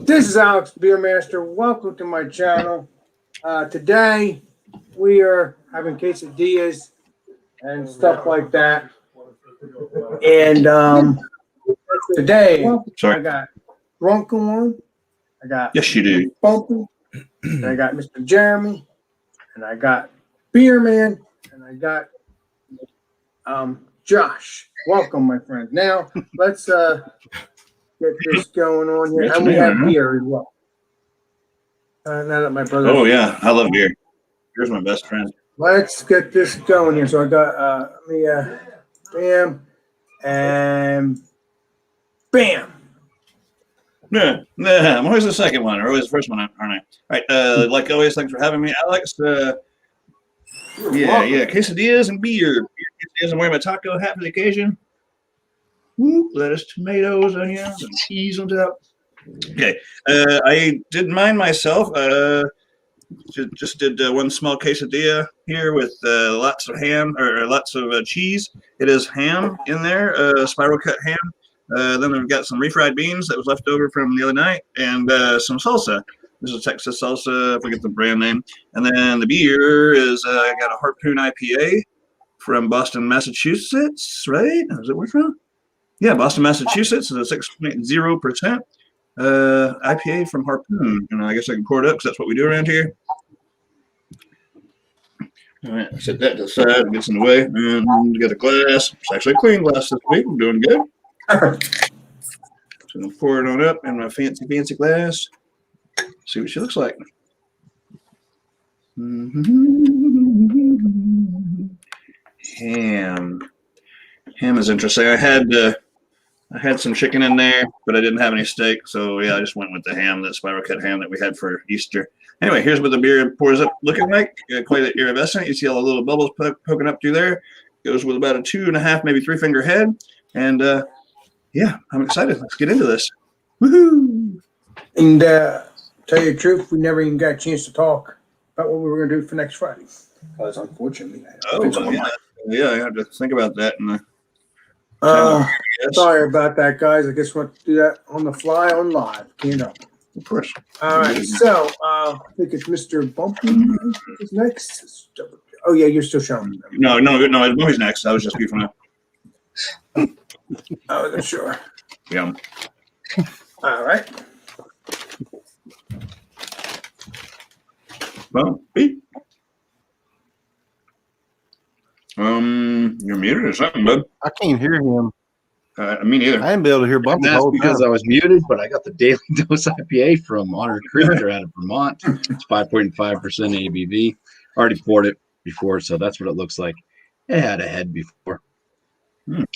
This is Alex Beermaster. Welcome to my channel. Today we are having quesadillas and stuff like that. And today I got Drunken One, I got Yes, you do. Bumpy, and I got Mr. Jeremy, and I got Beerman, and I got Josh. Welcome, my friend. Now let's get this going on here, and we have beer as well. Now that my brother. Oh yeah, I love beer. Beer's my best friend. Let's get this going here. So I got bam and bam. Yeah, I'm always the second one, or always the first one, aren't I? All right, like always, thanks for having me, Alex. Yeah, quesadillas and beer. Quesadillas, I'm wearing my taco hat for the occasion. Lettuce, tomatoes, onions, and cheese on top. Okay, I didn't mind myself. Just did one small quesadilla here with lots of ham or lots of cheese. It is ham in there, spiral cut ham. Then we've got some refried beans that was left over from the other night, and some salsa. This is Texas salsa, I forget the brand name. And then the beer is I got a Harpoon IPA from Boston, Massachusetts, right? Is it where from? Yeah, Boston, Massachusetts. It's a 6.0% IPA from Harpoon. And I guess I can pour it up because that's what we do around here. All right, set that to the side, gets in the way, and get a glass. It's actually a clean glass this week. I'm doing good. So I'm pour it on up in my fancy glass. See what she looks like. Ham. Ham is interesting. I had some chicken in there, but I didn't have any steak, so yeah, I just went with the ham, that spiral cut ham that we had for Easter. Anyway, here's what the beer pours up looking like. Quite iridescent. You see all the little bubbles poking up through there. Goes with about a 2.5, maybe 3 finger head. And yeah, I'm excited. Let's get into this. Woohoo! And tell you the truth, we never even got a chance to talk about what we were going to do for next Friday. Because unfortunately, I have to think about that. And sorry about that, guys. I guess we'll have to do that on the fly on live. You know. Of course. All right. So I think it's Mr. Bumpy is next. Oh yeah, you're still showing. No. Bumpy's next. I was just goofing up. I wasn't sure. Yeah. All right. Bumpy. You're muted or something, bud. I can't hear him. Me neither. I didn't be able to hear Bumpy. That's because I was muted, but I got the Daily Dose IPA from Honor Creek. They're out of Vermont. It's 5.5% ABV. Already poured it before, so that's what it looks like. It had a head before.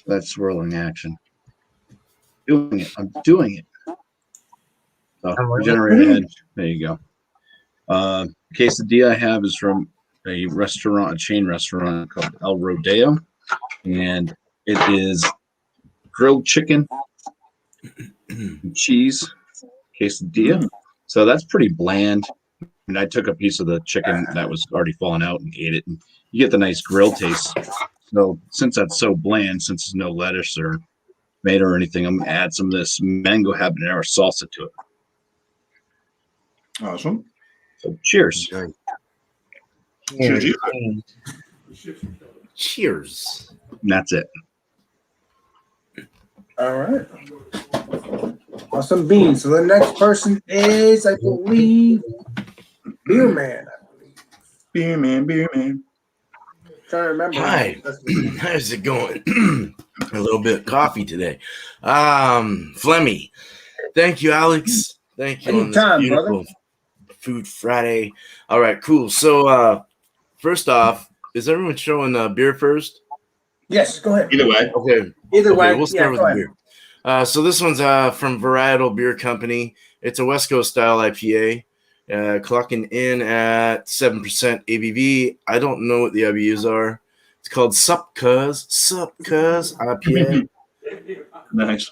That's swirling action. Doing it. I'm doing it. So regenerate a head. There you go. Quesadilla I have is from a chain restaurant called El Rodeo, and it is grilled chicken and cheese quesadilla. So that's pretty bland. And I took a piece of the chicken that was already falling out and ate it, and you get the nice grill taste. So since that's so bland, since there's no lettuce or tomato or anything, I'm gonna add some of this mango habanero salsa to it. Awesome. So cheers. Cheers. And that's it. All right. Awesome beans. So the next person is, I believe, Beerman. Beerman. Trying to remember. Hi. How's it going? A little bit of coffee today. Flemmy. Thank you, Alex. Thank you. Anytime, on this beautiful brother. Food Friday. All right, cool. So first off, is everyone showing beer first? Yes, go ahead. Either way. Okay. Either way, we'll start with the beer. So this one's from Varietal Beer Company. It's a West Coast style IPA, clocking in at 7% ABV. I don't know what the IBUs are. It's called Sup Cuz IPA. Nice.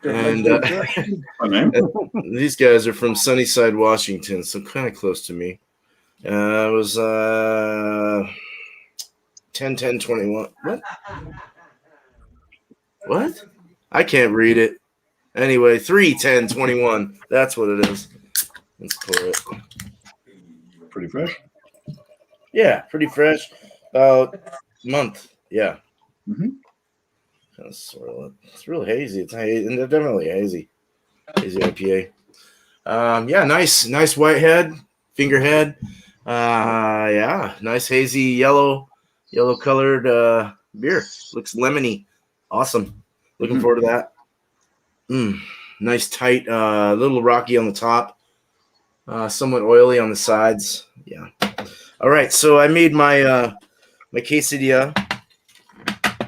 And these guys are from Sunnyside, Washington, so kind of close to me. It was 10-10-21. What? I can't read it. Anyway, 3/10/21. That's what it is. Let's pour it. Pretty fresh. Yeah, pretty fresh. About a month. Yeah. Mm-hmm. Kind of swirl it. It's real hazy. It's definitely hazy. Hazy IPA. Yeah, nice white head, finger head. Yeah, nice hazy yellow colored beer. Looks lemony. Awesome. Looking forward to that. Nice tight, little rocky on the top, somewhat oily on the sides. Yeah. All right, so I made my my quesadilla.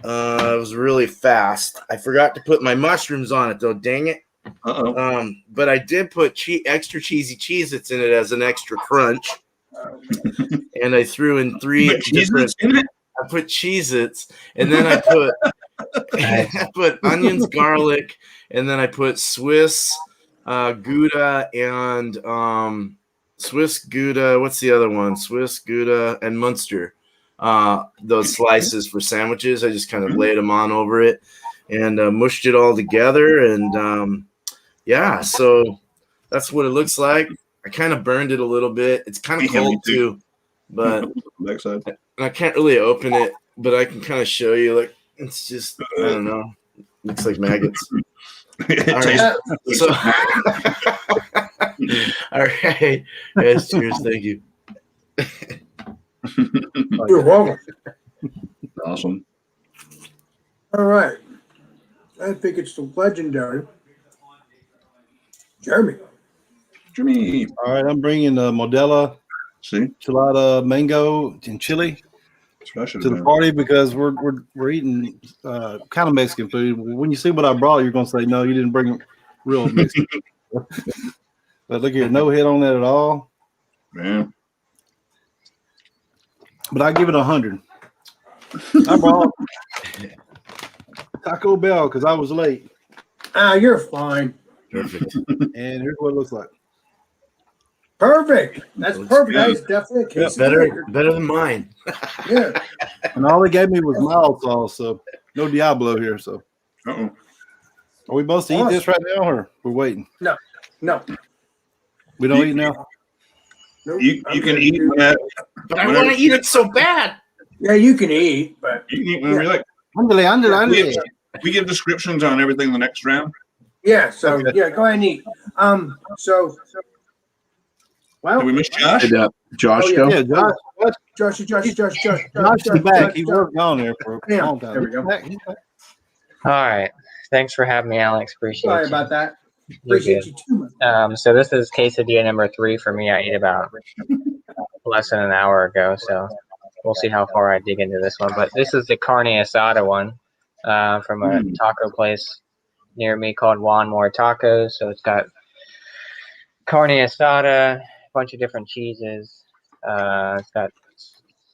It was really fast. I forgot to put my mushrooms on it though. Dang it. But I did put extra cheesy Cheez-Its in it as an extra crunch. And I threw in three different. I put Cheez-Its, and then I put I put onions, garlic, and then I put Swiss Gouda and Swiss Gouda. What's the other one? Swiss Gouda and Munster. Those slices for sandwiches. I just kind of laid them on over it and mushed it all together. And yeah, so that's what it looks like. I kind of burned it a little bit. It's kind of cold too, but I can't really open it, but I can kind of show you. Like, it's just, I don't know. Looks like maggots. All right. So, all right. Yes, cheers. Thank you. You're welcome. Awesome. All right. I think it's the legendary Jeremy. Jimmy. All right, I'm bringing Modelo See? Chilada Mango and Chili to the party because we're eating kind of Mexican food. When you see what I brought, you're gonna say no, you didn't bring real Mexican. But look here, no hit on that at all. Man. But I give it 100. I brought Taco Bell because I was late. You're fine. Perfect. And here's what it looks like. Perfect. That's perfect. good. That's definitely a case. Better than mine. Yeah. And all they gave me was mild sauce, so no Diablo here. So Uh-oh. are we supposed to eat this right now, or we're waiting? No. We don't eat now. Nope. You can eat that. But I want to eat it so bad. Yeah, you can eat, but You can eat whenever you like. Andale. We give descriptions on everything the next round. yeah. So Okay. yeah, go ahead and eat. So well, Did we miss Josh? Did Josh Oh, yeah. go? Yeah, Josh Josh is back. He worked on there for a Yeah, long time. there we go. He's back. All right. Thanks for having me, Alex. Appreciate Sorry you. about that. You're Appreciate good. you too much. So this is quesadilla number 3 for me. I ate about less than an hour ago, so we'll see how far I dig into this one. But this is the carne asada one from a taco place near me called Juan More Tacos. So it's got carne asada, a bunch of different cheeses. It's got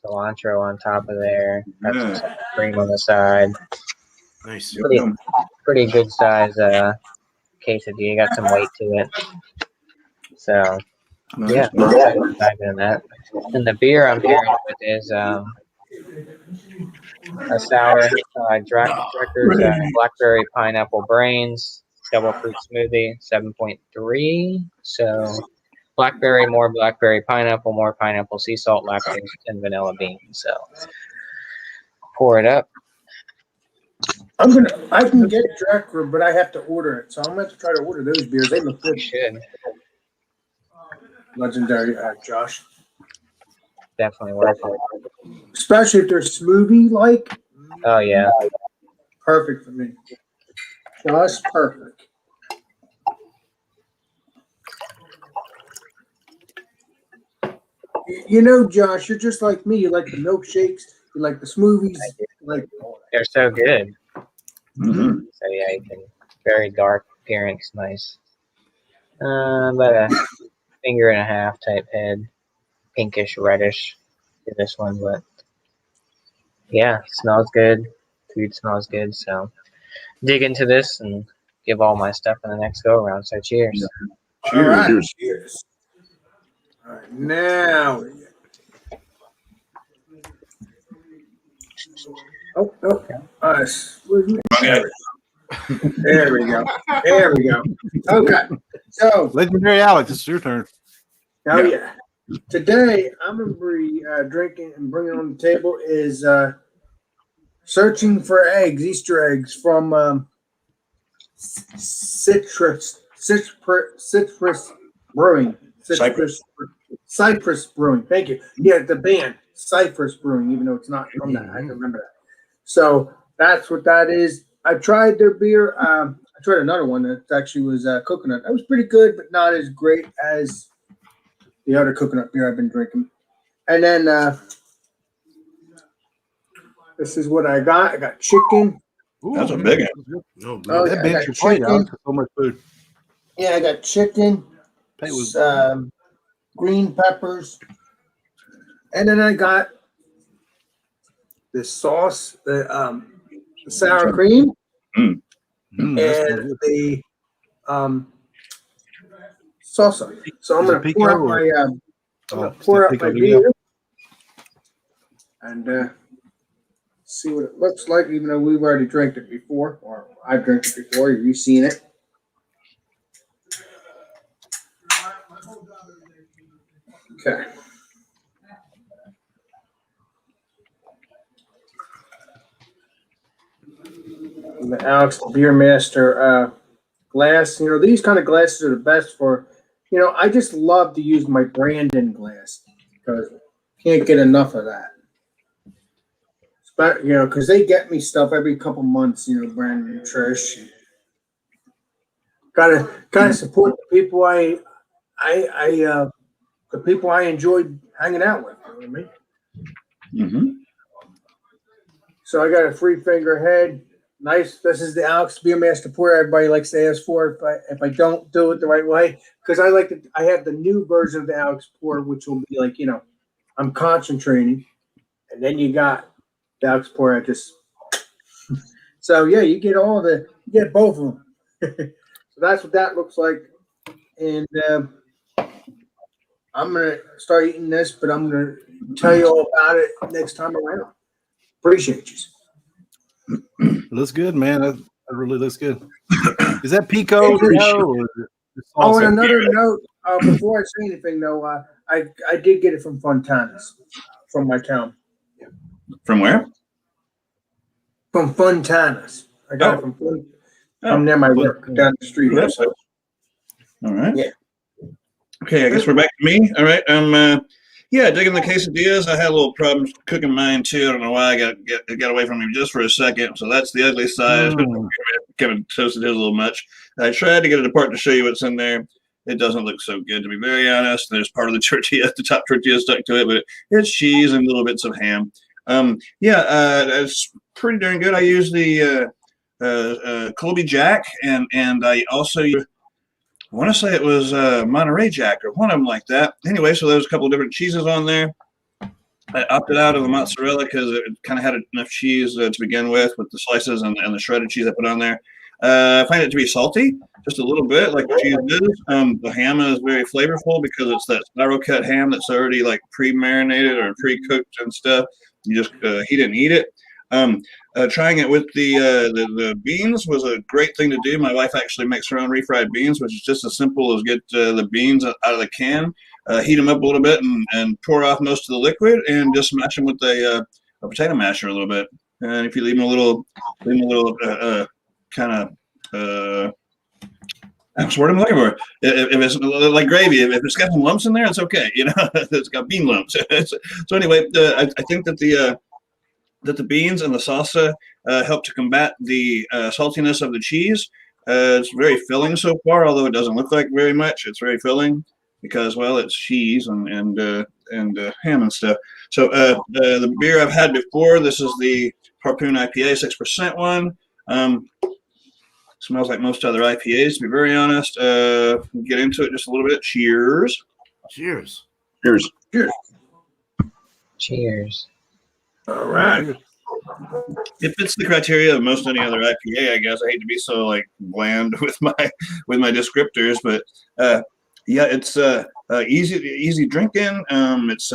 cilantro on top of there. Got some sour cream on the side. Nice. Pretty good size quesadilla. Got some weight to it. So yeah, dive in that. And the beer I'm pairing with is a sour Drucker's Blackberry Pineapple Brains Double Fruit Smoothie, 7.3. So blackberry, more blackberry, pineapple, sea salt, lactose, and vanilla beans. So pour it up. I can get Drucker, but I have to order it. So I'm going to try to order those beers. They look good. You should. Legendary Josh. Definitely worth it. Especially if they're smoothie like. Oh, yeah. Perfect for me. Just perfect. You know, Josh, you're just like me. You like the milkshakes. You like the smoothies. You like They're so good. Mm-hmm. So yeah, you can very dark appearance, nice. About a finger and a half type head, pinkish reddish to this one, but yeah, smells good. Food smells good. So dig into this and give all my stuff in the next go around. So cheers. All right. Cheers. Cheers. All right, now. Oh, okay. There we go. There we go. Okay. So, Legendary Alex, it's your turn. oh yeah. Today I'm gonna be drinking and bringing on the table is searching for eggs, Easter eggs from Citrus Brewing. Cypress Brewing. Thank you. Yeah, the band Cypress Brewing, even though it's not from that. I remember that. So that's what that is. I tried their beer. I tried another one that actually was coconut. That was pretty good, but not as great as the other coconut beer I've been drinking. And then this is what I got. I got chicken. Ooh, That's a big one. No, Oh, that yeah, I bench got your plate, chicken. Alex. So much food. Yeah, I got chicken, Plate was green peppers, and then I got this sauce, the sour cream, Mm. and that's the salsa. So I'm Is it gonna pico pour out or- my oh, pour out pico my de beer and see what it looks like. Even though we've already drank it before, or I've drank it before, you've seen it. Okay. The Alex Beer Master glass. You know, these kind of glasses are the best for, you know, I just love to use my Brandon glass because can't get enough of that. But, you know, because they get me stuff every couple months, you know, Brandon and Trish. Gotta support the people the people I enjoyed hanging out with. You know what I mean? Mm-hmm. So I got a 3-finger head. Nice. This is the Alex Beer Master pour. Everybody likes to ask for if I don't do it the right way, because I have the new version of the Alex pour, which will be like, you know, I'm concentrating, and then you got the Alex pour. I just so yeah, you get both of them. So that's what that looks like, and I'm gonna start eating this, but I'm gonna tell you all about it next time around. Appreciate you. It looks good, man. That really looks good. Is that pico or is it just Oh, and salsa? another note, before I say anything though, I did get it from Fontanas, from my town. From where? From Fontanas. I got it from near my work down the street. That's it. All right. Yeah. Okay, I guess we're back to me. All right. Digging the quesadillas. I had a little problems cooking mine too. I don't know why I got away from me just for a second. So that's the ugly side. Kind of toasted his a little much. I tried to get it apart to show you what's in there. It doesn't look so good, to be very honest. There's part of the tortilla, the top tortilla stuck to it, but it's cheese and little bits of ham. It's pretty darn good. I use the Colby Jack, and I also use, I want to say it was Monterey Jack or one of them like that. Anyway, so there's a couple of different cheeses on there. I opted out of the mozzarella because it kind of had enough cheese to begin with the slices and the shredded cheese I put on there. I find it to be salty, just a little bit, like the cheese is. The ham is very flavorful because it's that spiral cut ham that's already like pre-marinated or pre-cooked and stuff. You just heat it and eat it. Trying it with the beans was a great thing to do. My wife actually makes her own refried beans, which is just as simple as get the beans out of the can, heat them up a little bit, and pour off most of the liquid, and just smash them with a potato masher a little bit. And if you leave them a little kind of that's what I'm looking for. If it's like gravy, if it's got some lumps in there, it's okay. You know, it's got bean lumps. So anyway, I think that the beans and the salsa help to combat the saltiness of the cheese. It's very filling so far, although it doesn't look like very much. It's very filling because, well, it's cheese and ham and stuff. So the beer I've had before, this is the Harpoon IPA, 6% one. Smells like most other IPAs, to be very honest. Get into it just a little bit. Cheers. Cheers. Cheers. Cheers. All right. It fits the criteria of most any other IPA, I guess. I hate to be so like bland with my descriptors, but it's easy drinking. It's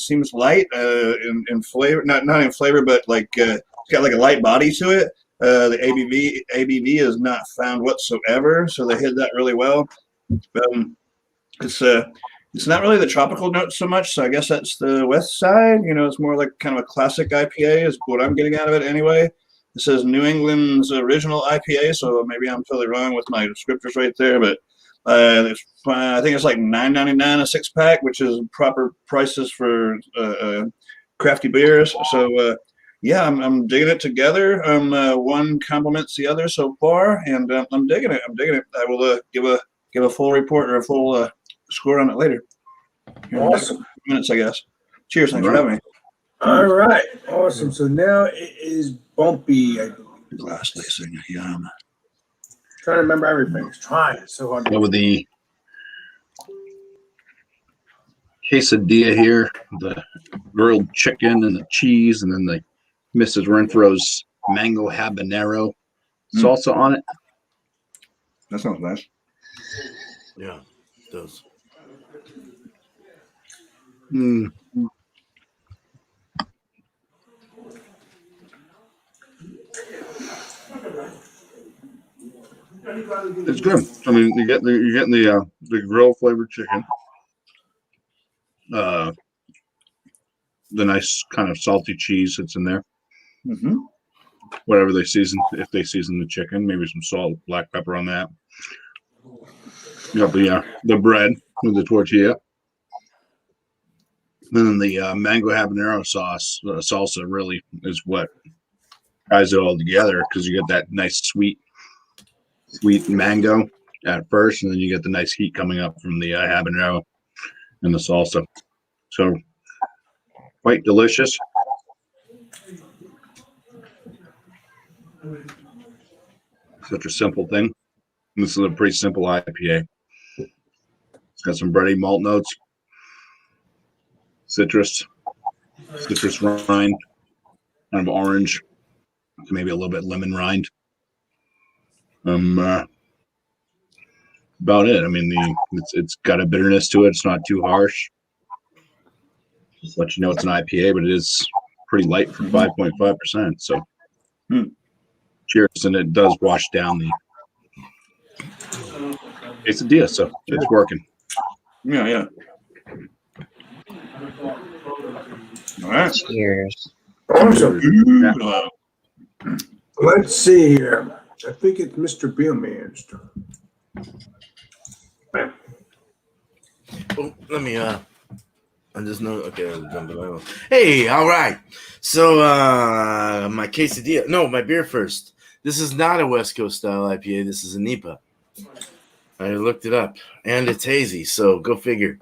seems light in flavor, not in flavor, but like it's got like a light body to it. The ABV is not found whatsoever, so they hid that really well. It's not really the tropical notes so much, so I guess that's the west side. It's more like kind of a classic IPA is what I'm getting out of it anyway. It says New England's original IPA, so maybe I'm totally wrong with my descriptors right there, but I think it's like $9.99 a 6-pack, which is proper prices for crafty beers. So yeah, I'm digging it together. One complements the other so far, and I'm digging it. I will give a full report or a full score on it later. Awesome. Minutes, I guess. Cheers. Thanks for having me. All right. Awesome. So now it is bumpy. Glass lacing. Yum. Trying to remember everything. It's trying. It's so hard. With the quesadilla here, the grilled chicken and the cheese, and then the Mrs. Renfro's mango habanero salsa on it. That sounds nice. Yeah, it does. It's good. I mean, you're getting the grill flavored chicken, the nice kind of salty cheese that's in there. Mm-hmm. Whatever they season, if they season the chicken, maybe some salt, black pepper on that. You got the bread with the tortilla. Then the mango habanero salsa really is what ties it all together, because you get that nice sweet mango at first, and then you get the nice heat coming up from the habanero and the salsa. So quite delicious. Such a simple thing. This is a pretty simple IPA. It's got some bready malt notes, citrus rind, kind of orange, maybe a little bit lemon rind. About it. I mean, it's got a bitterness to it. It's not too harsh. Just let you know it's an IPA, but it is pretty light for 5.5%. So, cheers, and it does wash down the quesadilla, so it's working. Yeah. All right. Cheers. Awesome. Yeah. Let's see here. I think it's Mr. Beerman's turn. Oh, let me I just know. Okay, I'm jumping out. Hey, all right. So my quesadilla. No, my beer first. This is not a West Coast style IPA. This is a NEPA. I looked it up, and it's hazy. So go figure.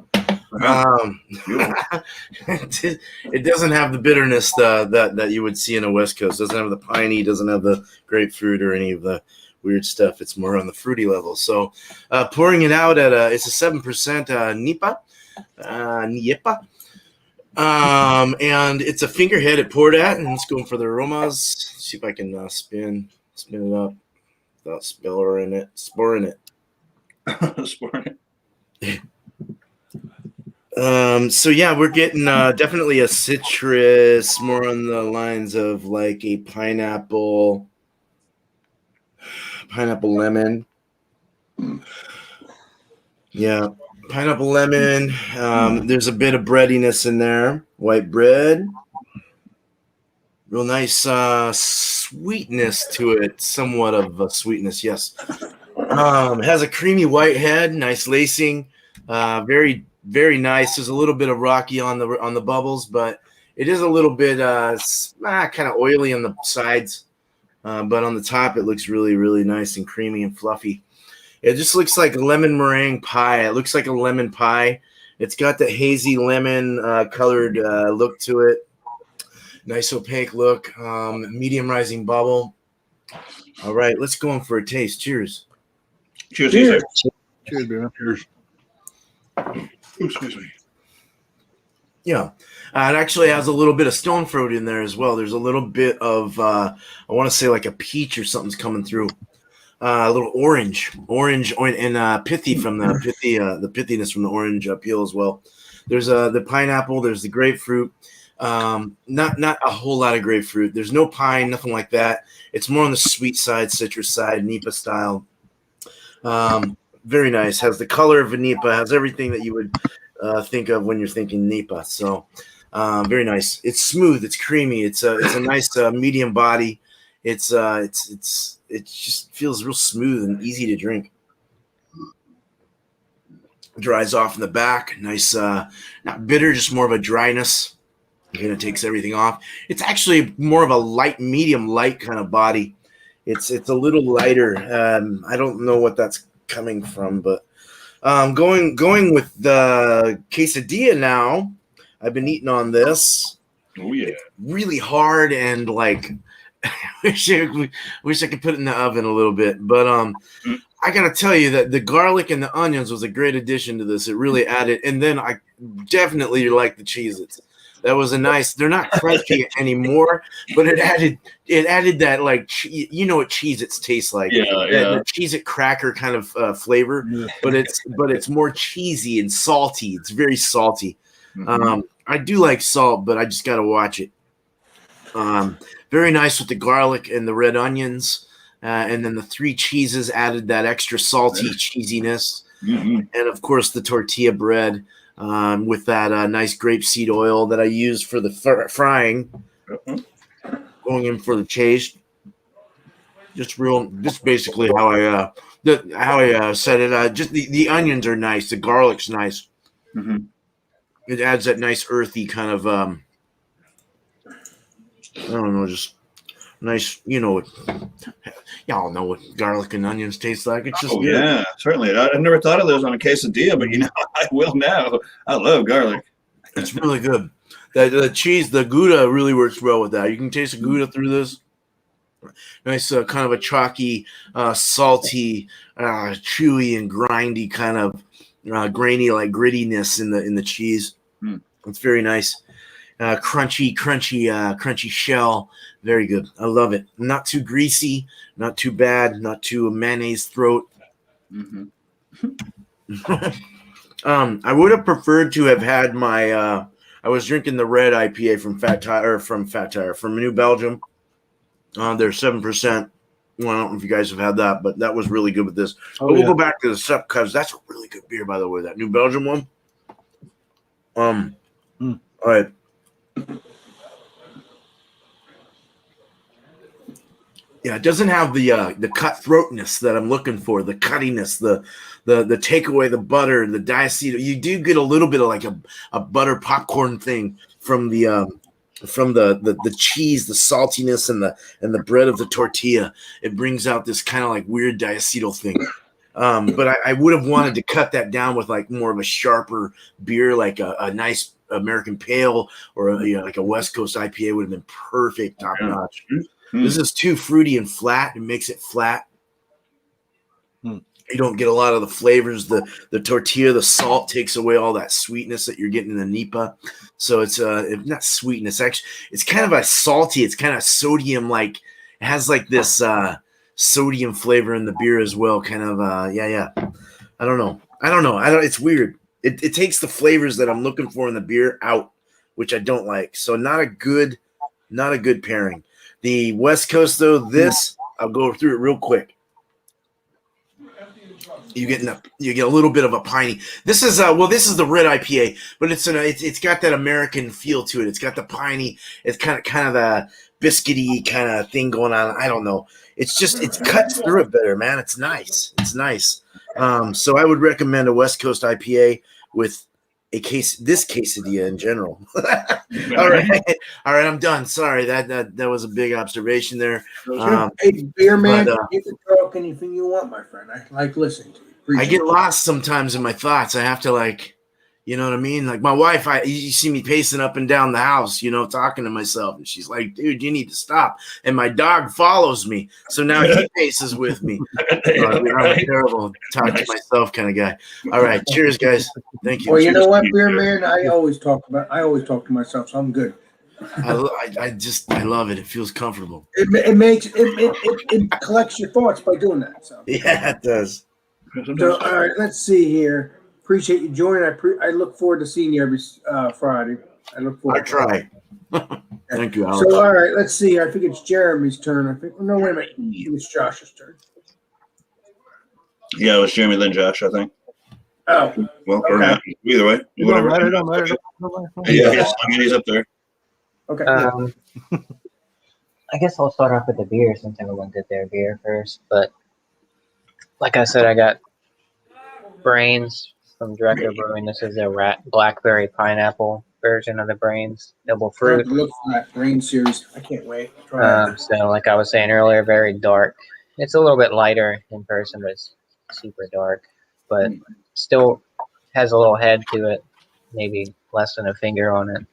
It doesn't have the bitterness that you would see in a West Coast. It doesn't have the piney. Doesn't have the grapefruit or any of the weird stuff. It's more on the fruity level. So pouring it out at it's a 7% NEPA. And it's a fingerhead it poured at, and it's going for the aromas. See if I can spin it up without sporing it. Sporing it. So yeah, we're getting definitely a citrus, more on the lines of like a pineapple lemon. Yeah, pineapple lemon. There's a bit of breadiness in there, white bread. Real nice sweetness to it, somewhat of a sweetness, yes. Has a creamy white head, nice lacing, very, very nice. There's a little bit of rocky on the bubbles, but it is a little bit kind of oily on the sides, but on the top it looks really, really nice and creamy and fluffy. It just looks like a lemon meringue pie. It looks like a lemon pie. It's got the hazy lemon colored look to it. Nice opaque look, medium rising bubble. All right, let's go in for a taste. Cheers. Cheers. Cheers. Cheers, beer. Cheers. Excuse me. Yeah, it actually has a little bit of stone fruit in there as well. There's a little bit of, I want to say like a peach or something's coming through. A little orange, and pithy from the pithiness from the orange peel as well. There's the pineapple. There's the grapefruit. Not a whole lot of grapefruit. There's no pine, nothing like that. It's more on the sweet side, citrus side, Nipa style. Very nice. Has the color of a Nipa. Has everything that you would think of when you're thinking Nipa. So very nice. It's smooth. It's creamy. It's a nice medium body. It just feels real smooth and easy to drink. Dries off in the back. Nice, not bitter, just more of a dryness. Kind of takes everything off. It's actually more of a medium light kind of body. It's a little lighter. I don't know what that's coming from, but going with the quesadilla now. I've been eating on this. Oh yeah, really hard and like wish I could put it in the oven a little bit, but I gotta tell you that the garlic and the onions was a great addition to this. It really added, and then I definitely like the Cheez-Its. That was a nice. They're not crunchy anymore, but it added that like you know what Cheez-Its taste like. Yeah. The Cheez-It cracker kind of flavor, but it's more cheesy and salty. It's very salty. Mm-hmm. I do like salt, but I just gotta watch it. Very nice with the garlic and the red onions, and then the 3 cheeses added that extra salty cheesiness, and of course the tortilla bread. With that nice grapeseed oil that I use for the frying, going in for the taste. Just basically how I said it. Just the onions are nice. The garlic's nice. Mm-hmm. It adds that nice earthy kind of I don't know, just nice. Y'all know what garlic and onions taste like. It's just good. Yeah, certainly. I've never thought of those on a quesadilla, but I will now. I love garlic. It's really good. The cheese, the Gouda really works well with that. You can taste the Gouda through this. Nice, kind of a chalky, salty, chewy and grindy kind of grainy, like grittiness in the cheese. It's very nice. Crunchy shell. Very good. I love it. Not too greasy, not too bad, not too mayonnaise throat. I would have preferred to have had my. I was drinking the red IPA from New Belgium. They're 7%. Well, I don't know if you guys have had that, but that was really good with this. But we'll go back to the Sup because that's a really good beer, by the way. That New Belgium one. All right. Yeah, it doesn't have the cutthroatness that I'm looking for, the cuttiness, the take away the butter, the diacetyl. You do get a little bit of like a butter popcorn thing from the cheese, the saltiness, and the bread of the tortilla. It brings out this kind of like weird diacetyl thing. But I would have wanted to cut that down with like more of a sharper beer, like a nice American Pale or like a West Coast IPA would have been perfect, top notch. This is too fruity and flat. It makes it flat. You don't get a lot of the flavors. The tortilla, the salt takes away all that sweetness that you're getting in the Nipa. So it's not sweetness. Actually, it's kind of a salty. It's kind of sodium like. It has like this sodium flavor in the beer as well. Kind of I don't know. It's weird. It takes the flavors that I'm looking for in the beer out, which I don't like. So not a good pairing. The West Coast, though, I'll go through it real quick. You get a little bit of a piney. This is the red IPA, but it's got that American feel to it. It's got the piney. It's kind of a biscuity kind of thing going on. I don't know. It's cut through it better, man. It's nice. It's nice. So I would recommend a West Coast IPA with this quesadilla in general. All right, I'm done. Sorry, that was a big observation there. Hey, beer man, you can talk anything you want, my friend. I like listening to you. Appreciate I get lost sometimes in my thoughts. I have to like, you know what I mean? Like my wife, you see me pacing up and down the house, talking to myself, and she's like, "Dude, you need to stop." And my dog follows me, so now he paces with me. I'm a terrible talk to myself kind of guy. All right, cheers, guys. Thank you. Well, you know what, beer man? I always talk to myself, so I'm good. I love it. It feels comfortable. It collects your thoughts by doing that. So yeah, it does. So all right, let's see here. Appreciate you joining. I look forward to seeing you every Friday. I look I forward. try. Thank you, Alex. So, all right, let's see. I think it's Jeremy's turn. I think. No, wait a minute. I think it's Josh's turn. Yeah, it was Jeremy, then Josh, I think. Oh, Well, or okay. not. Either way. It Whatever. don't matter. It don't matter. Yeah, he's up there. Okay. I guess I'll start off with the beer since everyone did their beer first. But like I said, I got Brains from Director Brewing. This is their blackberry pineapple version of the Brains double I have fruit. to look for that Brain series. I can't wait. Try that. So like I was saying earlier, very dark. It's a little bit lighter in person, but it's super dark. But still has a little head to it, maybe less than a finger on it.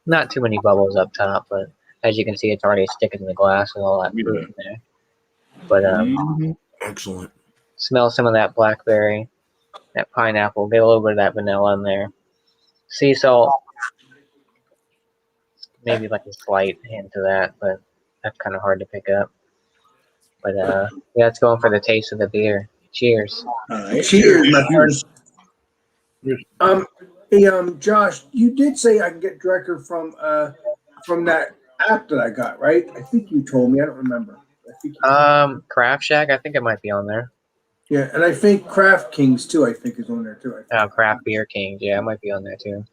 Not too many bubbles up top, but as you can see, it's already sticking to the glass with all that fruit in there. But Excellent. smell some of that blackberry, that pineapple, get a little bit of that vanilla in there. Sea salt, maybe like a slight hint to that, but that's kind of hard to pick up. But yeah, it's going for the taste of the beer. Cheers. Cheers, my friends. Hey, Josh, you did say I can get Director from that app that I got, right? I think you told me. I don't remember. I think Craft Shack, I think it might be on there. yeah, and I think Craft Kings too. I think is on there too. Oh, Craft Beer Kings, yeah, it might be on there too.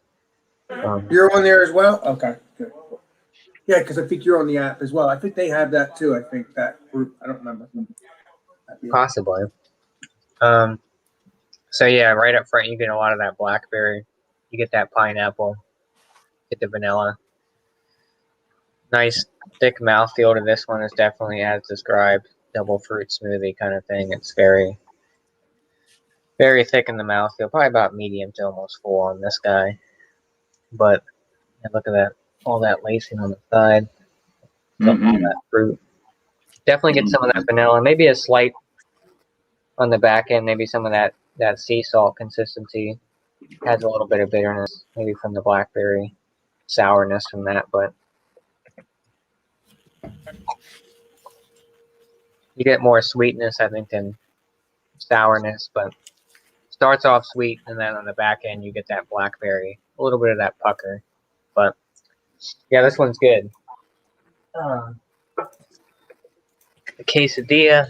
You're on there as well. Okay, good. Yeah, because I think you're on the app as well. I think they have that too. I think that group. I don't remember. Possibly. So yeah, right up front you get a lot of that blackberry. You get that pineapple. Get the vanilla. Nice thick mouthfeel to this one is definitely as described. Double fruit smoothie kind of thing. It's very, very thick in the mouthfeel. Probably about medium to almost full on this guy. But look at that. All that lacing on the side. All that fruit. Definitely get some of that vanilla. Maybe a slight on the back end. Maybe some of that sea salt consistency. Has a little bit of bitterness. Maybe from the blackberry. Sourness from that. But you get more sweetness, I think, than sourness. But starts off sweet. And then on the back end, you get that blackberry. A little bit of that pucker. But yeah, this one's good. The quesadilla,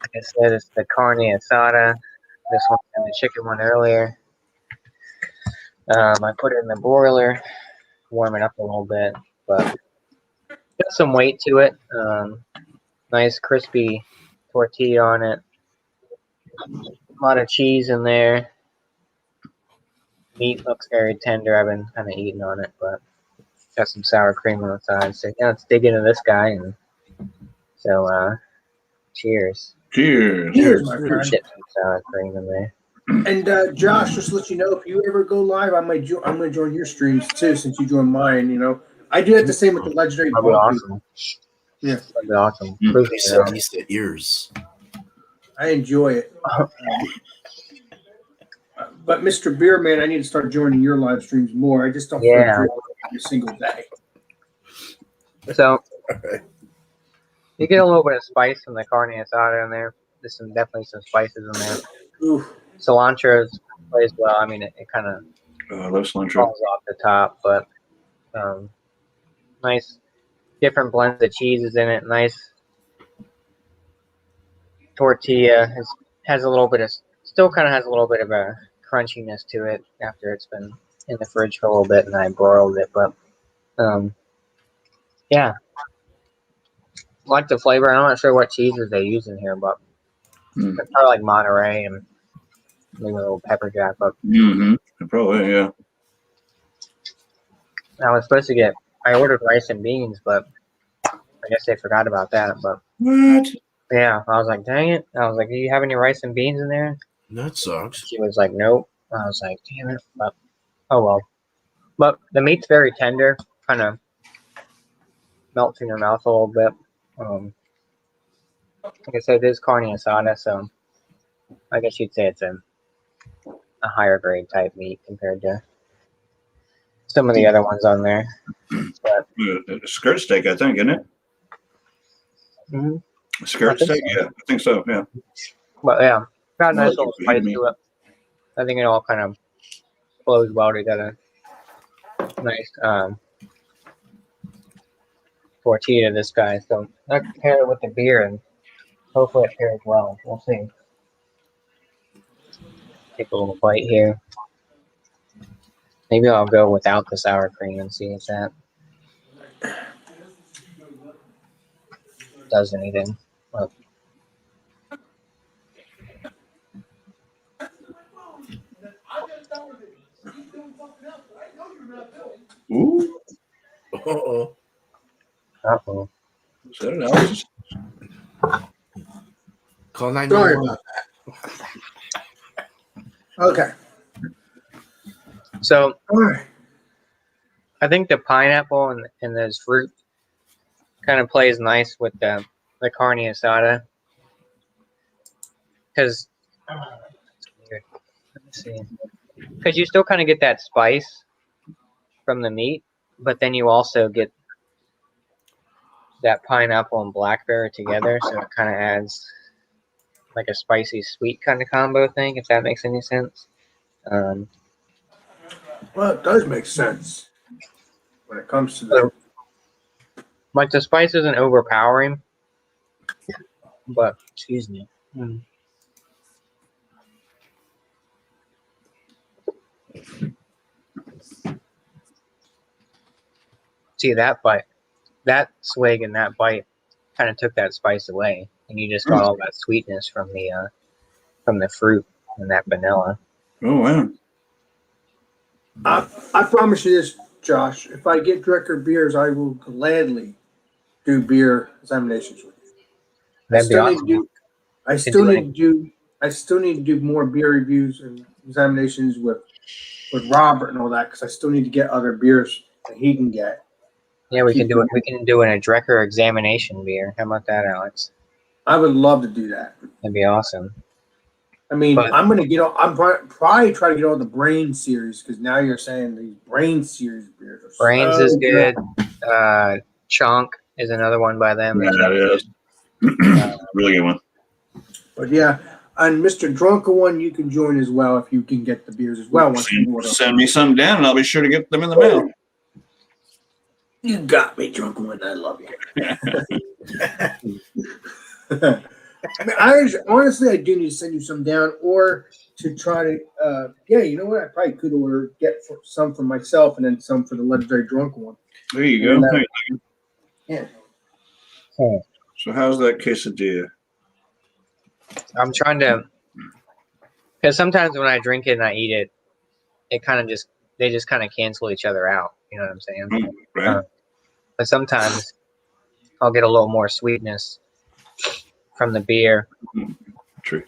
like I said, it's the carne asada. This one and the chicken one earlier. I put it in the broiler, warm it up a little bit, but got some weight to it. Nice crispy tortilla on it. A lot of cheese in there. Meat looks very tender. I've been kind of eating on it, but got some sour cream on the side. So yeah, let's dig into this guy. And so, cheers. Cheers, my friend. Get some sour cream in there. And Josh, just to let you know, if you ever go live, I'm gonna join your streams too, since you joined mine. You know, I do that the same with the legendary. That'd be awesome. Yeah, that'd be awesome. He said yours. I enjoy it. But Mr. Beerman, I need to start joining your live streams more. I just don't feel every single day. So you get a little bit of spice from the carne asada in there. There's definitely some spices in there. Ooh. Cilantro plays well. I mean, it kind of I love cilantro. falls off the top, but nice different blends of cheeses in it. Nice tortilla has a little bit of still kind of has a little bit of a crunchiness to it after it's been in the fridge for a little bit and I broiled it, but yeah, like the flavor. I'm not sure what cheeses they use in here, but it's probably like Monterey and maybe a little pepper jack. But probably, yeah. I was supposed to get. I ordered rice and beans, but I guess they forgot about that. But what? Yeah, I was like, dang it. I was like, do you have any rice and beans in there? That sucks. She was like, nope. I was like, damn it. But oh well. But the meat's very tender, kind of melts in your mouth a little bit. Like I said, it is carne asada, so I guess you'd say it's a higher grade type meat compared to some of the other ones on there. But skirt steak, I think, isn't it? Skirt steak, so. Yeah, I think so. Yeah. But yeah, got a nice little spice to it. I think it all kind of flows well together. Nice tortilla, this guy. So I can pair it with the beer, and hopefully it pairs well. We'll see. Take a little bite here. Maybe I'll go without the sour cream and see if that does anything. Well, Ooh, Uh-oh. uh-oh. is that an allergy? Call Sorry 911. about that. Okay. So All right. I think the pineapple and those fruit kind of plays nice with the carne asada. Because, let me see. Because you still kind of get that spice from the meat, but then you also get that pineapple and blackberry together, so it kind of adds like a spicy sweet kind of combo thing, if that makes any sense. Well, it does make sense when it comes to the. Like the spice isn't overpowering, but excuse me. See that bite, that swig and that bite kind of took that spice away, and you just got all that sweetness from the fruit and that vanilla. Oh wow. I promise you this, Josh. If I get Drecker beers, I will gladly do beer examinations with you. That'd be awesome. I still need to do more beer reviews and examinations with Robert and all that because I still need to get other beers that he can get. Yeah, we can do it. We can do a Drecker examination beer. How about that, Alex? I would love to do that. That'd be awesome. I mean, But- I'm gonna get. I'm probably try to get all the Brain series because now you're saying these Brain series beers are Brains so is good. Chunk is another one by them. Yeah, that is. Really good one. But yeah, and Mr. Drunken One, you can join as well if you can get the beers as well. Once you order. Send me some down, and I'll be sure to get them in the mail. You got me, Drunken One. I love you. I mean, honestly, I do need to send you some down, or to try to. Yeah, you know what? I probably could some for myself and then some for the legendary Drunken One. There you go. And, yeah. So how's that quesadilla? I'm trying to, because sometimes when I drink it and I eat it, they just kind of cancel each other out. You know what I'm saying? Right. But sometimes I'll get a little more sweetness from the beer. True.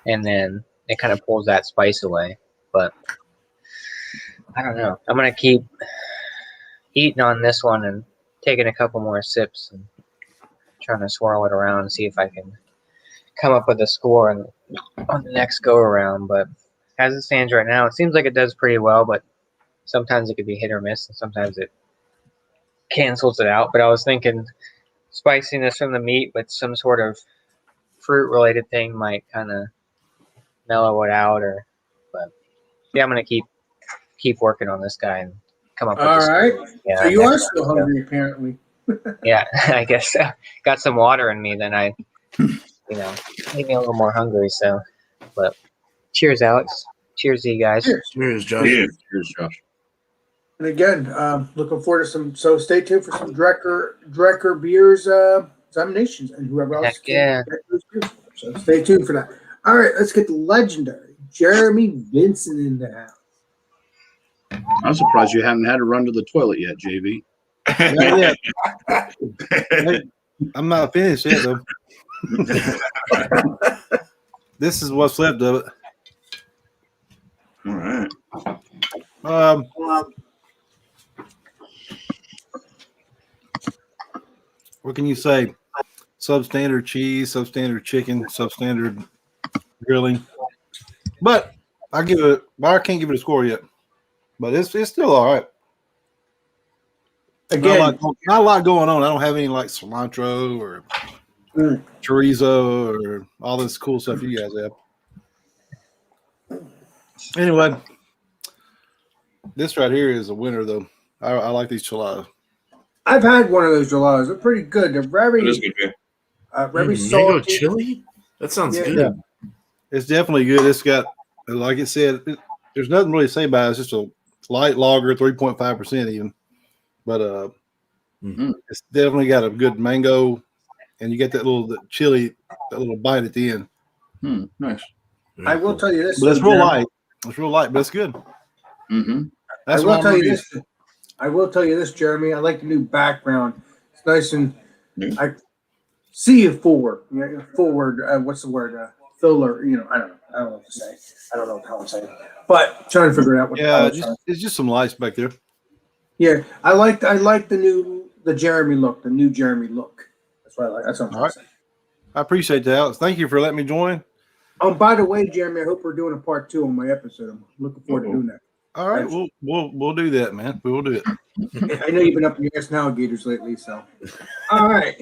And then it kind of pulls that spice away. But I don't know. I'm going to keep eating on this one and taking a couple more sips and trying to swirl it around and see if I can come up with a score on the next go around. But as it stands right now, it seems like it does pretty well, but sometimes it could be hit or miss and sometimes it cancels it out. But I was thinking spiciness from the meat with some sort of fruit related thing might kind of mellow it out, but yeah, I'm gonna keep working on this guy and come up with All right. Yeah, So you are still hungry, apparently. Yeah, I guess got some water in me, then I made me a little more hungry. So, but cheers, Alex. Cheers to you guys. Cheers, Josh. Yeah. Here's Josh. And again, looking forward to some. So stay tuned for some Drecker beers examinations and whoever else Heck can yeah. get those beers. So stay tuned for that. All right, let's get the legendary Jeremy Vincent in the house. I'm surprised you haven't had to run to the toilet yet, JV. Not yet. Hey, I'm not finished yet, though. This is what's left of it. All right. What can you say? Substandard cheese, substandard chicken, substandard grilling. But I can't give it a score yet. But it's still all right. Again, not a lot going on. I don't have any like cilantro or chorizo or all this cool stuff you guys have. Anyway, This right here is a winner, though. I like these chiladas. I've had one of those gelatos. They're pretty good. They're It is good beer. very Mango salty. chili? That sounds Yeah. good. Yeah. It's definitely good. It's got, like it said, there's nothing really to say about it. It's just a light lager, 3.5% even. But it's definitely got a good mango, and you get that little chili, that little bite at the end. Nice. I will tell you this. But it's though, real Jeremy. light. It's real light, but it's good. Mm-hmm. That's I will what tell I'm you gonna this. I will tell you this, Jeremy. I like the new background. It's nice and Yeah. I see you forward. Forward. What's the word? Filler. I don't know. I don't know what to say. I don't know what the hell I'm saying. But trying to figure it out. What the hell Yeah, I'm saying. it's just some lights back there. Yeah, I like the Jeremy look, the new Jeremy look. That's what I like. That's what I'm trying to say. I appreciate that, Alex. Thank you for letting me join. By the way, Jeremy, I hope we're doing a part 2 on my episode. I'm looking forward to doing that. All right, we'll do that, man. We will do it. I know you've been up in your ass now, Gators, lately, so. All right.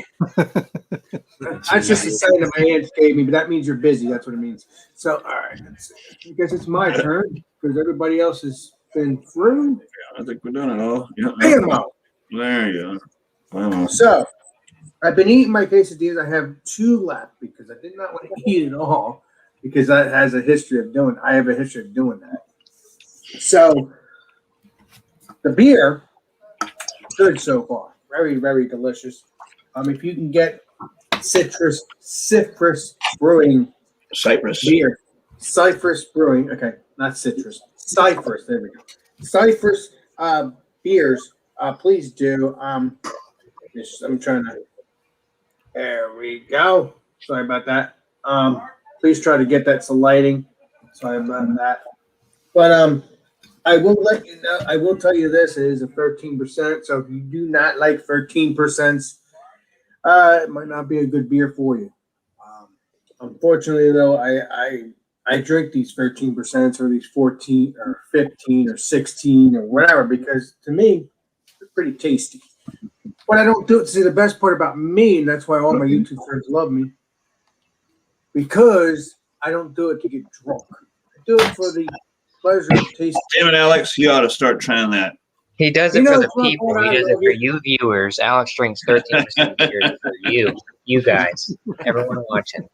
That's just a sign that my hands gave me, but that means you're busy. That's what it means. So, all right. I guess it's my turn because everybody else has been through. I think we're doing it all. Yeah. Bam! There you go. Wow. So, I've been eating my quesadillas. I have 2 left because I did not want to eat it all because that has a history of doing. I have a history of doing that. So, the beer, good so far. Very, very delicious. If you can get Cypress Brewing Cypress. beer, Cypress Brewing. Okay, not citrus. Cypress. There we go. Cypress beers. Please do. I'm trying to. There we go. Sorry about that. Please try to get that to lighting. Sorry about that. But I will let you know. I will tell you this: it is a 13%. So if you do not like 13%, it might not be a good beer for you. Unfortunately, though, I drink these 13% or these 14 or 15 or 16 or whatever because to me they're pretty tasty. But I don't do it. See, the best part about me, and that's why all my YouTube friends love me, because I don't do it to get drunk. I do it for the pleasure of tasting. Damn it, Alex! You ought to start trying that. He does it for the people. He does it for you viewers. Alex drinks 13% beer for you guys, everyone watching.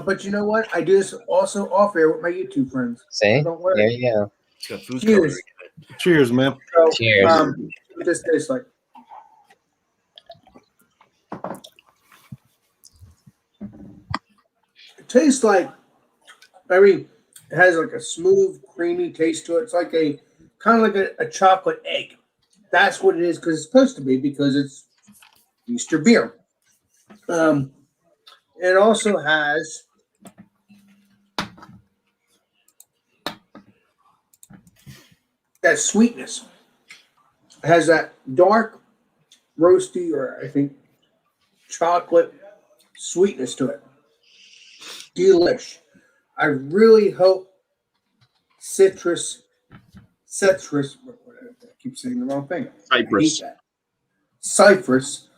But you know what? I do this also off air with my YouTube friends. See? So don't worry. There you go. Cheers. Cheers, man. So, Cheers. What this tastes like? It tastes like it has like a smooth, creamy taste to it. It's like a kind of like a chocolate egg. That's what it is because it's supposed to be because it's Easter beer. It also has that sweetness. It has that dark, roasty, or I think chocolate sweetness to it. Delish. I really hope citrus. I keep saying the wrong thing. Cypress. Cypress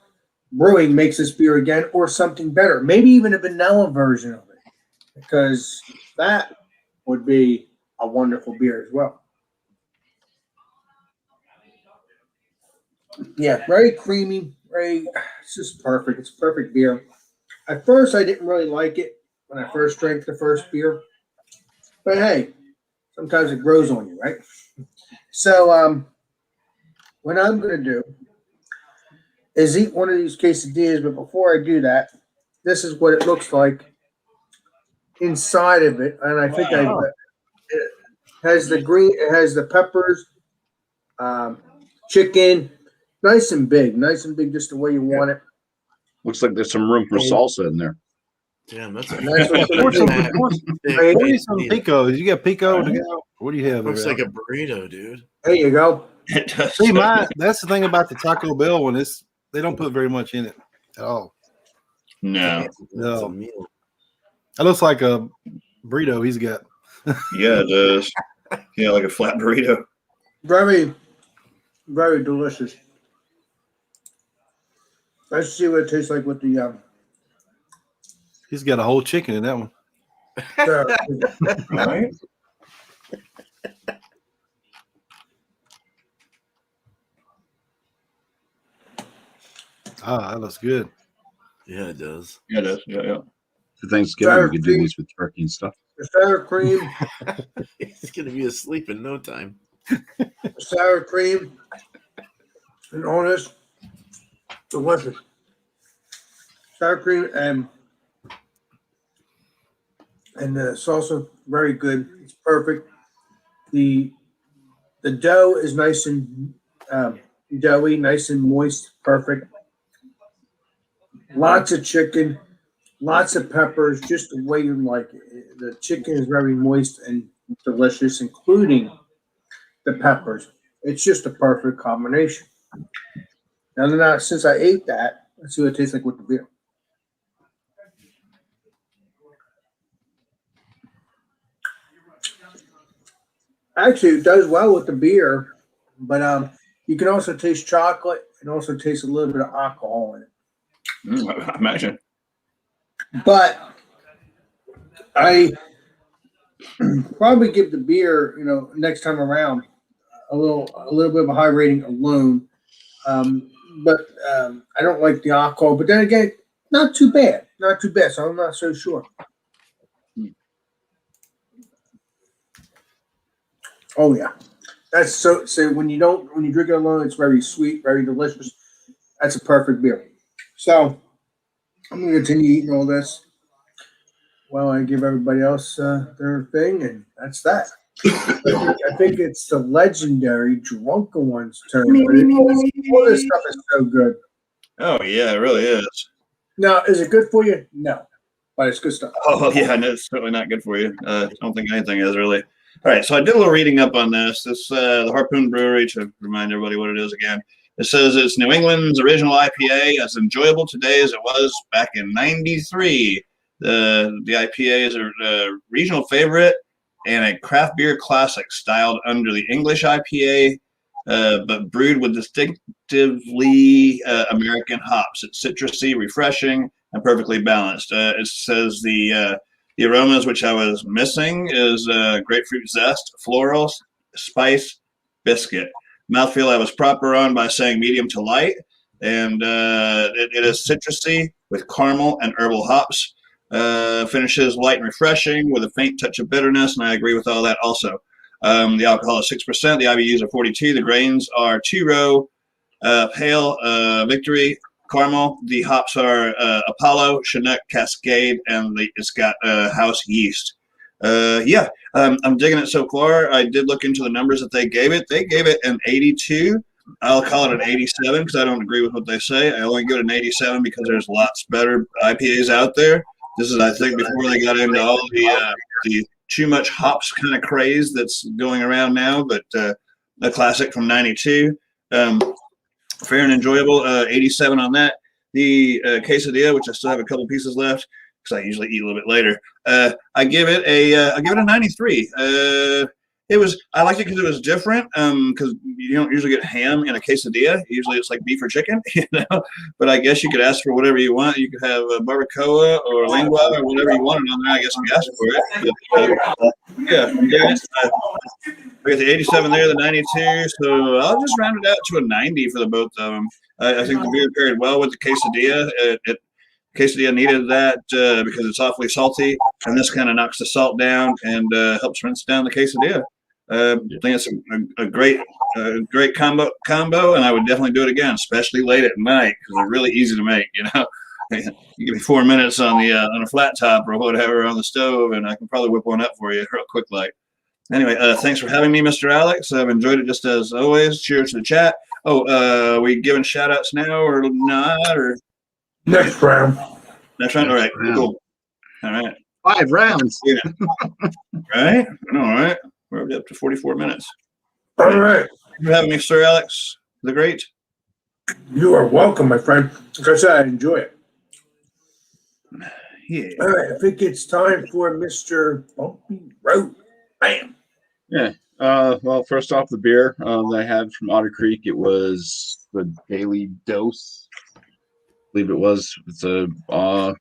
Brewing makes this beer again, or something better. Maybe even a vanilla version of it, because that would be a wonderful beer as well. Yeah, very creamy. It's just perfect. It's a perfect beer. At first, I didn't really like it when I first drank the first beer, but hey, sometimes it grows on you, right? So, what I'm going to do is eat one of these quesadillas, but before I do that, this is what it looks like inside of it, and I think it has the green, it has the peppers, chicken, nice and big, just the way you want it. Looks like there's some room for salsa in there. Damn, that's a That's what's Pour some big picos. You got pico to go? What do you have? looks there, like a burrito, dude. There you go. It does. See, that's the thing about the Taco Bell one. They don't put very much in it at all. No. That's a No. meal. That looks like a burrito he's got. Yeah, it does. Yeah, like a flat burrito. Very, very delicious. Let's see what it tastes like with the He's got a whole chicken in that one. Right? Ah, that looks good. Yeah, it does. Yeah, it is. Yeah. For Thanksgiving, we could do these with turkey and stuff. The sour cream, He's gonna be asleep in no time. the sour cream, and all this, delicious. Sour cream and the salsa, very good. It's perfect. The dough is nice and doughy, nice and moist, perfect. Lots of chicken, lots of peppers, just the way you like it. The chicken is very moist and delicious, including the peppers. It's just a perfect combination. Now, since I ate that, let's see what it tastes like with the beer. Actually, it does well with the beer, but you can also taste chocolate and also taste a little bit of alcohol in it. I imagine. But I probably give the beer, next time around a little bit of a high rating alone. But I don't like the alcohol. But then again, not too bad, not too bad. So I'm not so sure. Oh yeah, that's so. So when you drink it alone, it's very sweet, very delicious. That's a perfect beer. So I'm gonna continue eating all this while I give everybody else their thing, and that's that. I think it's the legendary drunken one's turn. All this stuff is so good. Oh yeah, it really is. Now, is it good for you? No, but it's good stuff. Oh yeah, no, it's certainly not good for you. I don't think anything is really. All right, so I did a little reading up on this. The Harpoon Brewery, to remind everybody what it is again. It says it's New England's original IPA, as enjoyable today as it was back in '93. The IPA is a regional favorite and a craft beer classic, styled under the English IPA, but brewed with distinctively American hops. It's citrusy, refreshing, and perfectly balanced. It says the aromas which I was missing is grapefruit zest, floral, spice, biscuit. Mouthfeel I was proper on by saying medium to light, and it is citrusy with caramel and herbal hops. Finishes light and refreshing with a faint touch of bitterness, and I agree with all that also. The alcohol is 6%, the IBUs are 42, the grains are two-row, pale, victory, caramel. The hops are Apollo, Chinook, Cascade, and it's got house yeast. I'm digging it so far. I did look into the numbers that they gave it. They gave it an 82. I'll call it an 87 because I don't agree with what they say. I only give it an 87 because there's lots better IPAs out there. This is, I think, before they got into all the too much hops kind of craze that's going around now, but a classic from 92. Fair and enjoyable, 87 on that. The quesadilla, which I still have a couple pieces left because I usually eat a little bit later. I give it a 93. I liked it because it was different. Because you don't usually get ham in a quesadilla. Usually it's like beef or chicken, But I guess you could ask for whatever you want. You could have barbacoa or lingua or whatever you wanted on there. I guess if you asked for it. We got the 87 there, the 92. So I'll just round it out to a 90 for the both of them. I think the beer paired well with the quesadilla. Quesadilla needed that because it's awfully salty, and this kind of knocks the salt down and helps rinse down the quesadilla. I think it's a great combo, and I would definitely do it again, especially late at night because they're really easy to make. You give me 4 minutes on a flat top or whatever on the stove, and I can probably whip one up for you real quick. Anyway, thanks for having me, Mr. Alex. I've enjoyed it just as always. Cheers to the chat. Oh, we giving shout outs now or not? Or Next round. next round? All right, cool. All right. 5 rounds. Yeah. Right? All right. We're up to 44 minutes. All right. Thank you for having me, Sir Alex the Great. You are welcome, my friend. Like I said, I enjoy it. Yeah. All right. I think it's time for Mr. Bumpy Road. Bam. Yeah. Well, first off, the beer that I had from Otter Creek, it was the Daily Dose. I believe it was. It's a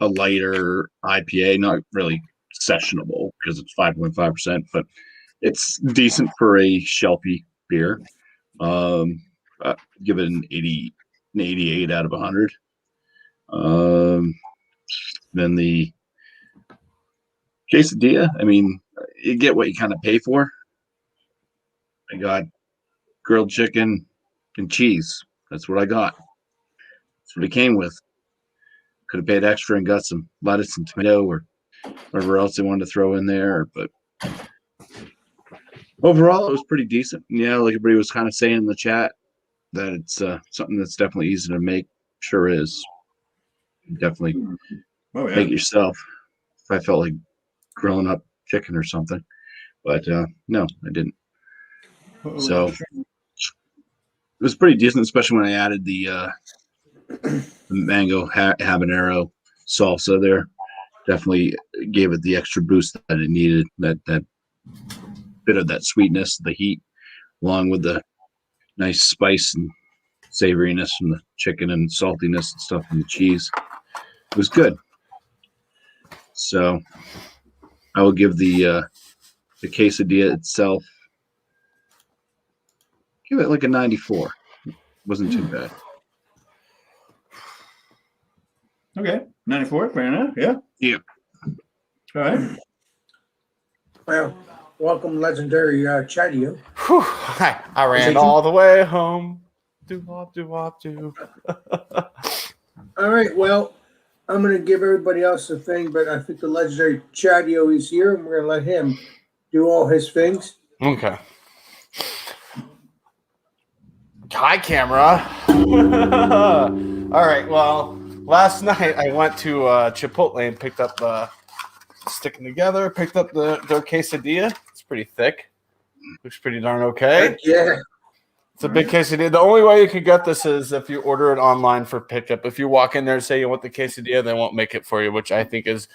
lighter IPA, not really sessionable because it's 5.5%, but it's decent for a shelfy beer. Give it an an 88 out of 100. Then the quesadilla, I mean, you get what you kind of pay for. I got grilled chicken and cheese. That's what I got. That's what it came with. Could have paid extra and got some lettuce and tomato or whatever else they wanted to throw in there. But overall, it was pretty decent. Yeah, like everybody was kind of saying in the chat that it's something that's definitely easy to make. Sure is. Definitely make it yourself. If I felt like grilling up chicken or something. But no, I didn't. So it was pretty decent, especially when I added the mango habanero salsa there. Definitely gave it the extra boost that it needed. That bit of that sweetness, the heat, along with the nice spice and savoriness from the chicken and saltiness and stuff from the cheese. It was good. So I will give the quesadilla itself, give it like a 94. Wasn't too bad. Okay, 94, fair enough. Yeah. Yeah. All right. Well, welcome, legendary Chadio. Whew, I ran all the way home. Do-wop, do-wop, do. All right, well, I'm going to give everybody else a thing, but I think the legendary Chadio is here, and we're going to let him do all his things. Okay. Hi, camera. All right, well, last night I went to Chipotle and picked up, sticking together, picked up their quesadilla. It's pretty thick. Looks pretty darn okay. Heck yeah. It's a big quesadilla. The only way you can get this is if you order it online for pickup. If you walk in there and say you want the quesadilla, they won't make it for you, which I think is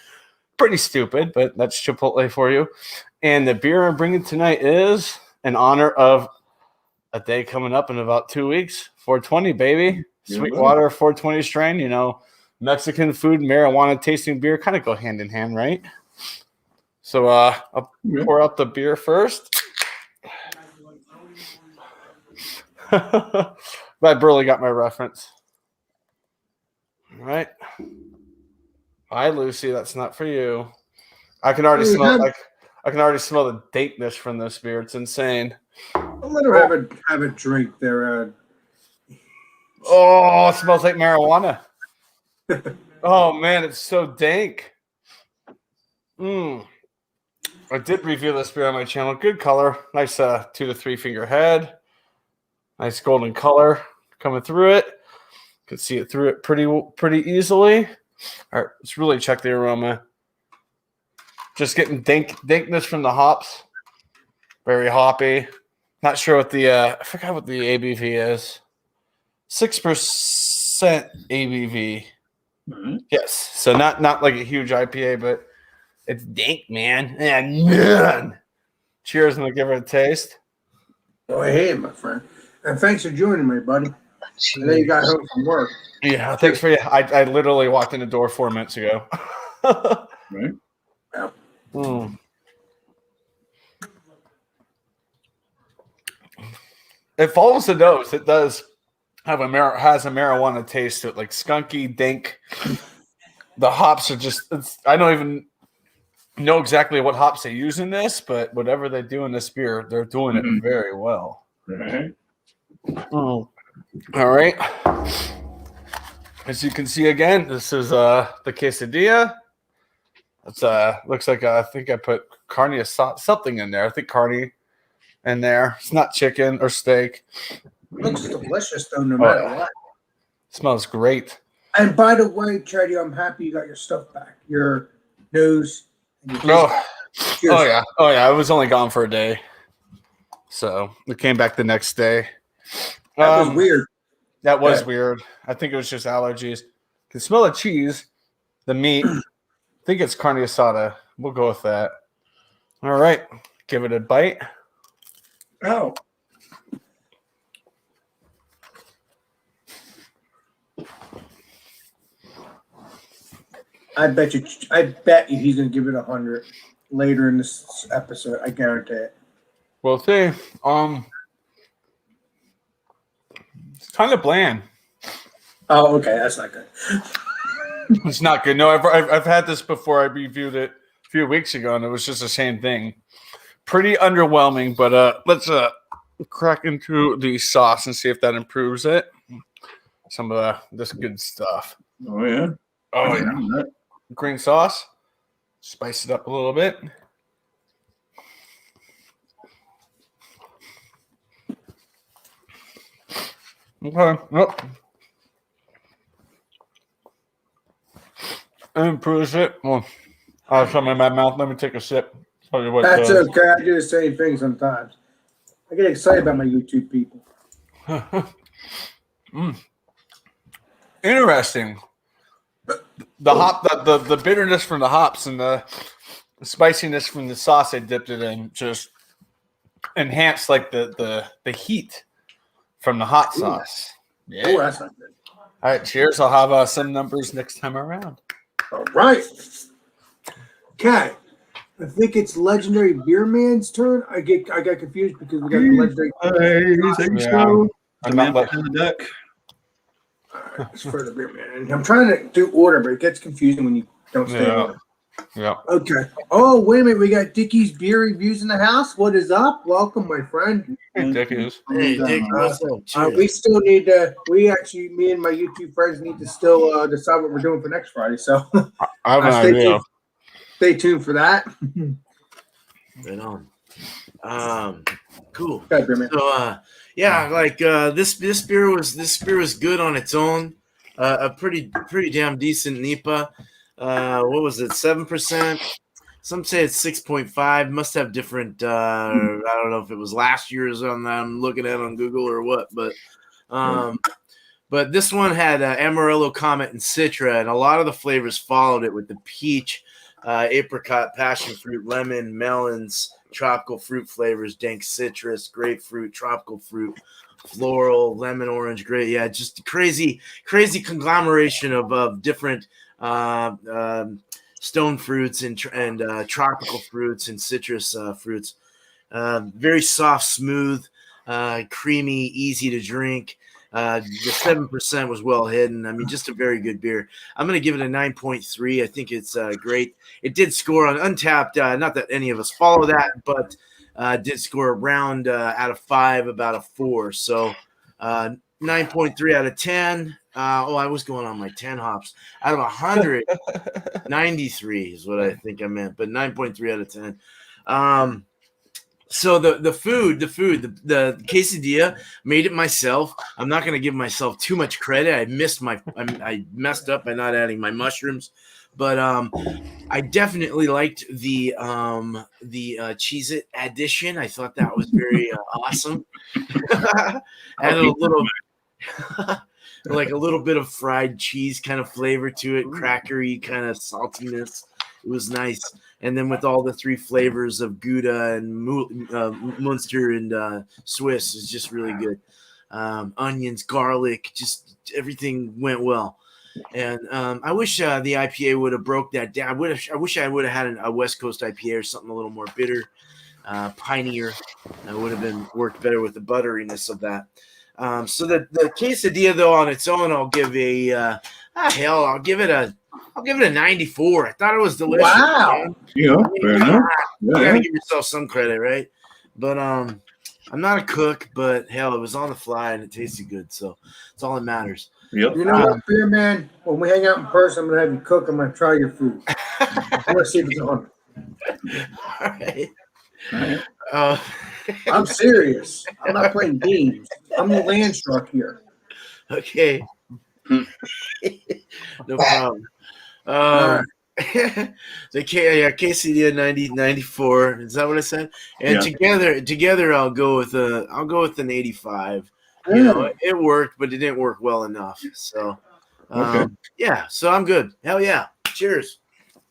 pretty stupid, but that's Chipotle for you. And the beer I'm bringing tonight is in honor of a day coming up in about 2 weeks. 420, baby. Sweetwater 420 strain. You know, Mexican food, marijuana tasting beer kind of go hand in hand, right? So I'll pour out the beer first. But Burley got my reference. All right. Hi, Lucy. That's not for you. I can already smell the dankness from this beer. It's insane. I'll let her have a drink there. Oh, it smells like marijuana. Oh man, it's so dank. I did review this beer on my channel. Good color. Nice 2 to 3 finger head. Nice golden color coming through it. You can see it through it pretty easily. All right, let's really check the aroma. Just getting dankness from the hops. Very hoppy. Not sure what the I forgot what the ABV is. 6% ABV. Mm-hmm. Yes. So not like a huge IPA, but it's dank, man. And man. Cheers, and I'll give it a taste. Go ahead, my friend. And thanks for joining me, buddy. I know you got home from work. Yeah, thanks for you. I literally walked in the door 4 minutes ago. Right. Yeah. It follows the nose. It does have has a marijuana taste to it, like skunky, dank. The hops are just. I don't even know exactly what hops they use in this, but whatever they do in this beer, they're doing it very well. Right. All right. As you can see again, this is the quesadilla. It's looks like I think I put carne asada, something in there. I think carne in there. It's not chicken or steak. Looks delicious though, no matter what. Smells great. And by the way, Charlie, I'm happy you got your stuff back. Your news. And your Oh yeah. I was only gone for a day, so we came back the next day. That was weird. That was weird. I think it was just allergies. Can smell the cheese, the meat. I think it's carne asada. We'll go with that. All right. Give it a bite. Oh. I bet you he's gonna give it 100 later in this episode. I guarantee it. We'll see. It's kind of bland. Oh, okay, that's not good. It's not good. No, I've had this before. I reviewed it a few weeks ago, and it was just the same thing. Pretty underwhelming, but let's crack into the sauce and see if that improves it. Some of this good stuff. Oh yeah. Oh yeah. Green sauce. Spice it up a little bit. Okay. Yep. It improves it. Well, I have some in my mouth. Let me take a sip. Tell you what. That's okay. I do the same thing sometimes. I get excited about my YouTube people. Interesting. The hop, the bitterness from the hops and the spiciness from the sauce I dipped it in just enhanced like the heat from the hot sauce. Yeah. Oh, that's not good. All right, cheers. I'll have some numbers next time around. All right. Okay. I think it's Legendary Beer Man's turn. I got confused because we got the Legendary. I'm not the duck. It's for the Beer Man. And I'm trying to do order, but it gets confusing when you don't stay in order. Yeah. Okay. Oh, wait a minute. We got Dickie's Beer Reviews in the house. What is up? Welcome, my friend. Hey, Dickies. Hey, Dick, what's up? We still need to. Me and my YouTube friends need to still decide what we're doing for next Friday. So I have an idea. Stay tuned for that. Right on. Cool. Okay, Beer Man. So yeah, like this beer was good on its own. A pretty damn decent NEPA. What was it? 7%. Some say it's 6.5. Must have different. I don't know if it was last year's on that I'm looking at on Google or what, but this one had Amarillo, Comet, and Citra, and a lot of the flavors followed it with the peach, apricot, passion fruit, lemon, melons, tropical fruit flavors, dank citrus, grapefruit, tropical fruit, floral, lemon, orange, grape. Yeah, just crazy conglomeration of different stone fruits and tropical fruits and citrus fruits. Very soft, smooth, creamy, easy to drink. The 7% was well hidden. I mean, just a very good beer. I'm going to give it a 9.3. I think it's great. It did score on Untapped. Not that any of us follow that, but did score a round out of 5, about a 4. So 9.3 out of 10. I was going on my 10 hops. Out of 100, 93 is what I think I meant, but 9.3 out of 10. So the food, the quesadilla, made it myself. I'm not going to give myself too much credit. I messed up by not adding my mushrooms, but I definitely liked the Cheez-It addition. I thought that was very awesome. Added a little like a little bit of fried cheese kind of flavor to it, crackery kind of saltiness. It was nice. And then with all the 3 flavors of Gouda and Munster and Swiss is just really good. Onions, garlic, just everything went well. And I wish the IPA would have broke that down. I wish I would have had a West Coast IPA or something a little more bitter, pinier. That would have worked better with the butteriness of that. So the quesadilla though on its own, I'll give I'll give it a 94. I thought it was delicious. Wow. Yeah, fair enough. You gotta give yourself some credit, right? But I'm not a cook, but hell, it was on the fly and it tasted good, so it's all that matters. Yep. You know what, Beer Man? When we hang out in person, I'm gonna have you cook. I'm gonna try your food. I want to see if it's on. All right. I'm serious. I'm not playing games. I'm the Landstruck here. Okay. No problem. The quesadilla 94. Is that what I said? And together I'll go with an 85. You know, it worked, but it didn't work well enough. So yeah, so I'm good. Hell yeah. Cheers.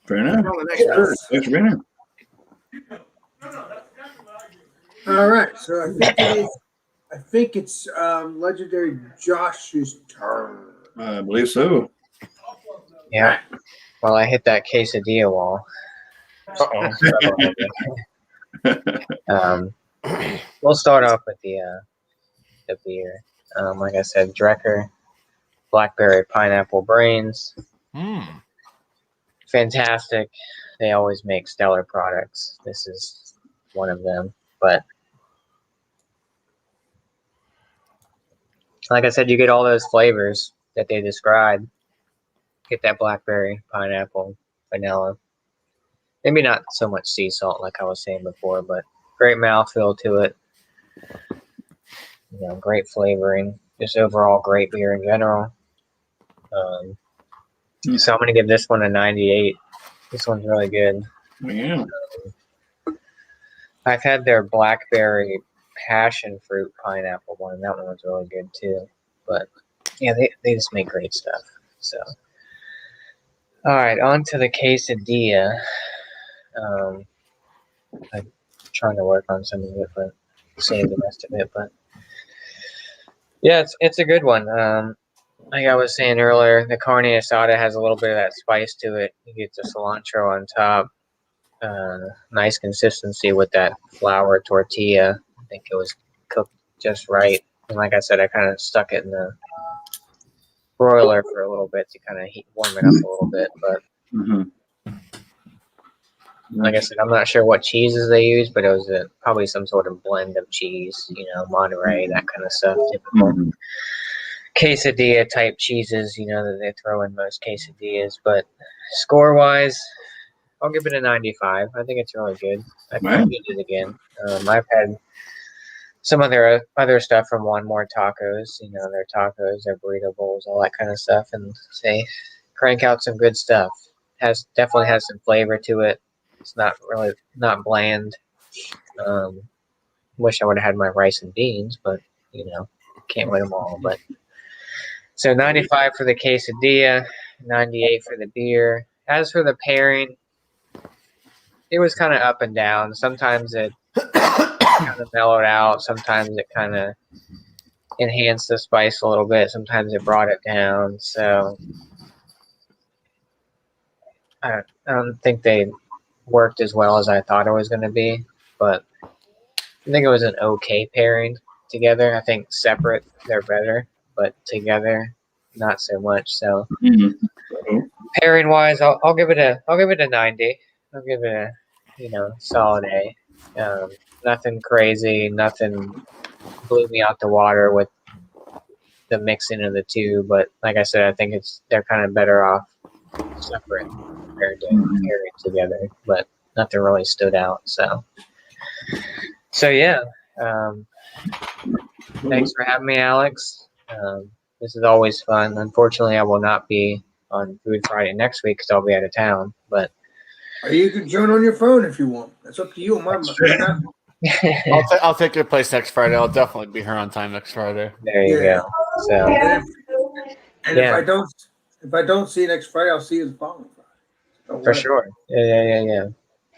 Fair enough. Thanks for being here. All right, so I think it's Legendary Josh's turn. I believe so. Yeah. Well, I hit that quesadilla wall. We'll start off with the beer. Like I said, Drecker blackberry pineapple brains. Mm. Fantastic. They always make stellar products. This is one of them. But like I said, you get all those flavors that they describe. Get that blackberry, pineapple, vanilla. Maybe not so much sea salt like I was saying before, but great mouthfeel to it. You know, great flavoring. Just overall great beer in general. So I'm going to give this one a 98. This one's really good. Yeah. I've had their blackberry passion fruit pineapple one. That one was really good too. But yeah, they just make great stuff. So, all right, on to the quesadilla. I'm trying to work on some of it, but save the rest of it. But yeah, it's a good one. Like I was saying earlier, the carne asada has a little bit of that spice to it. You get the cilantro on top. Nice consistency with that flour tortilla. I think it was cooked just right. And like I said, I kind of stuck it in the broiler for a little bit to kind of warm it up a little bit. But like I said, I'm not sure what cheeses they use, but it was probably some sort of blend of cheese, you know, Monterey, that kind of stuff. Typical quesadilla type cheeses, you know, that they throw in most quesadillas. But score wise, I'll give it a 95. I think it's really good. I can eat it again. I've had some of their other stuff from One More Tacos, you know, their tacos, their burrito bowls, all that kind of stuff, and they crank out some good stuff. Definitely has some flavor to it. It's not bland. Wish I would have had my rice and beans, but you know, can't win them all. But so 95 for the quesadilla, 98 for the beer. As for the pairing, it was kind of up and down. Sometimes it kind of mellowed out. Sometimes it kind of enhanced the spice a little bit. Sometimes it brought it down. So I don't think they worked as well as I thought it was going to be. But I think it was an okay pairing together. I think separate they're better, but together not so much. So pairing wise, I'll give it a 90. I'll give it a solid A. Nothing crazy, nothing blew me out the water with the mixing of the two. But like I said, I think they're kind of better off separate compared to pairing together. But nothing really stood out. So yeah. Thanks for having me, Alex. This is always fun. Unfortunately, I will not be on Food Friday next week because I'll be out of town. But or you can join on your phone if you want. That's up to you. I'll take your place next Friday. I'll definitely be here on time next Friday. There you go. So, and if I don't see you next Friday, I'll see you the following Friday. For sure. Yeah.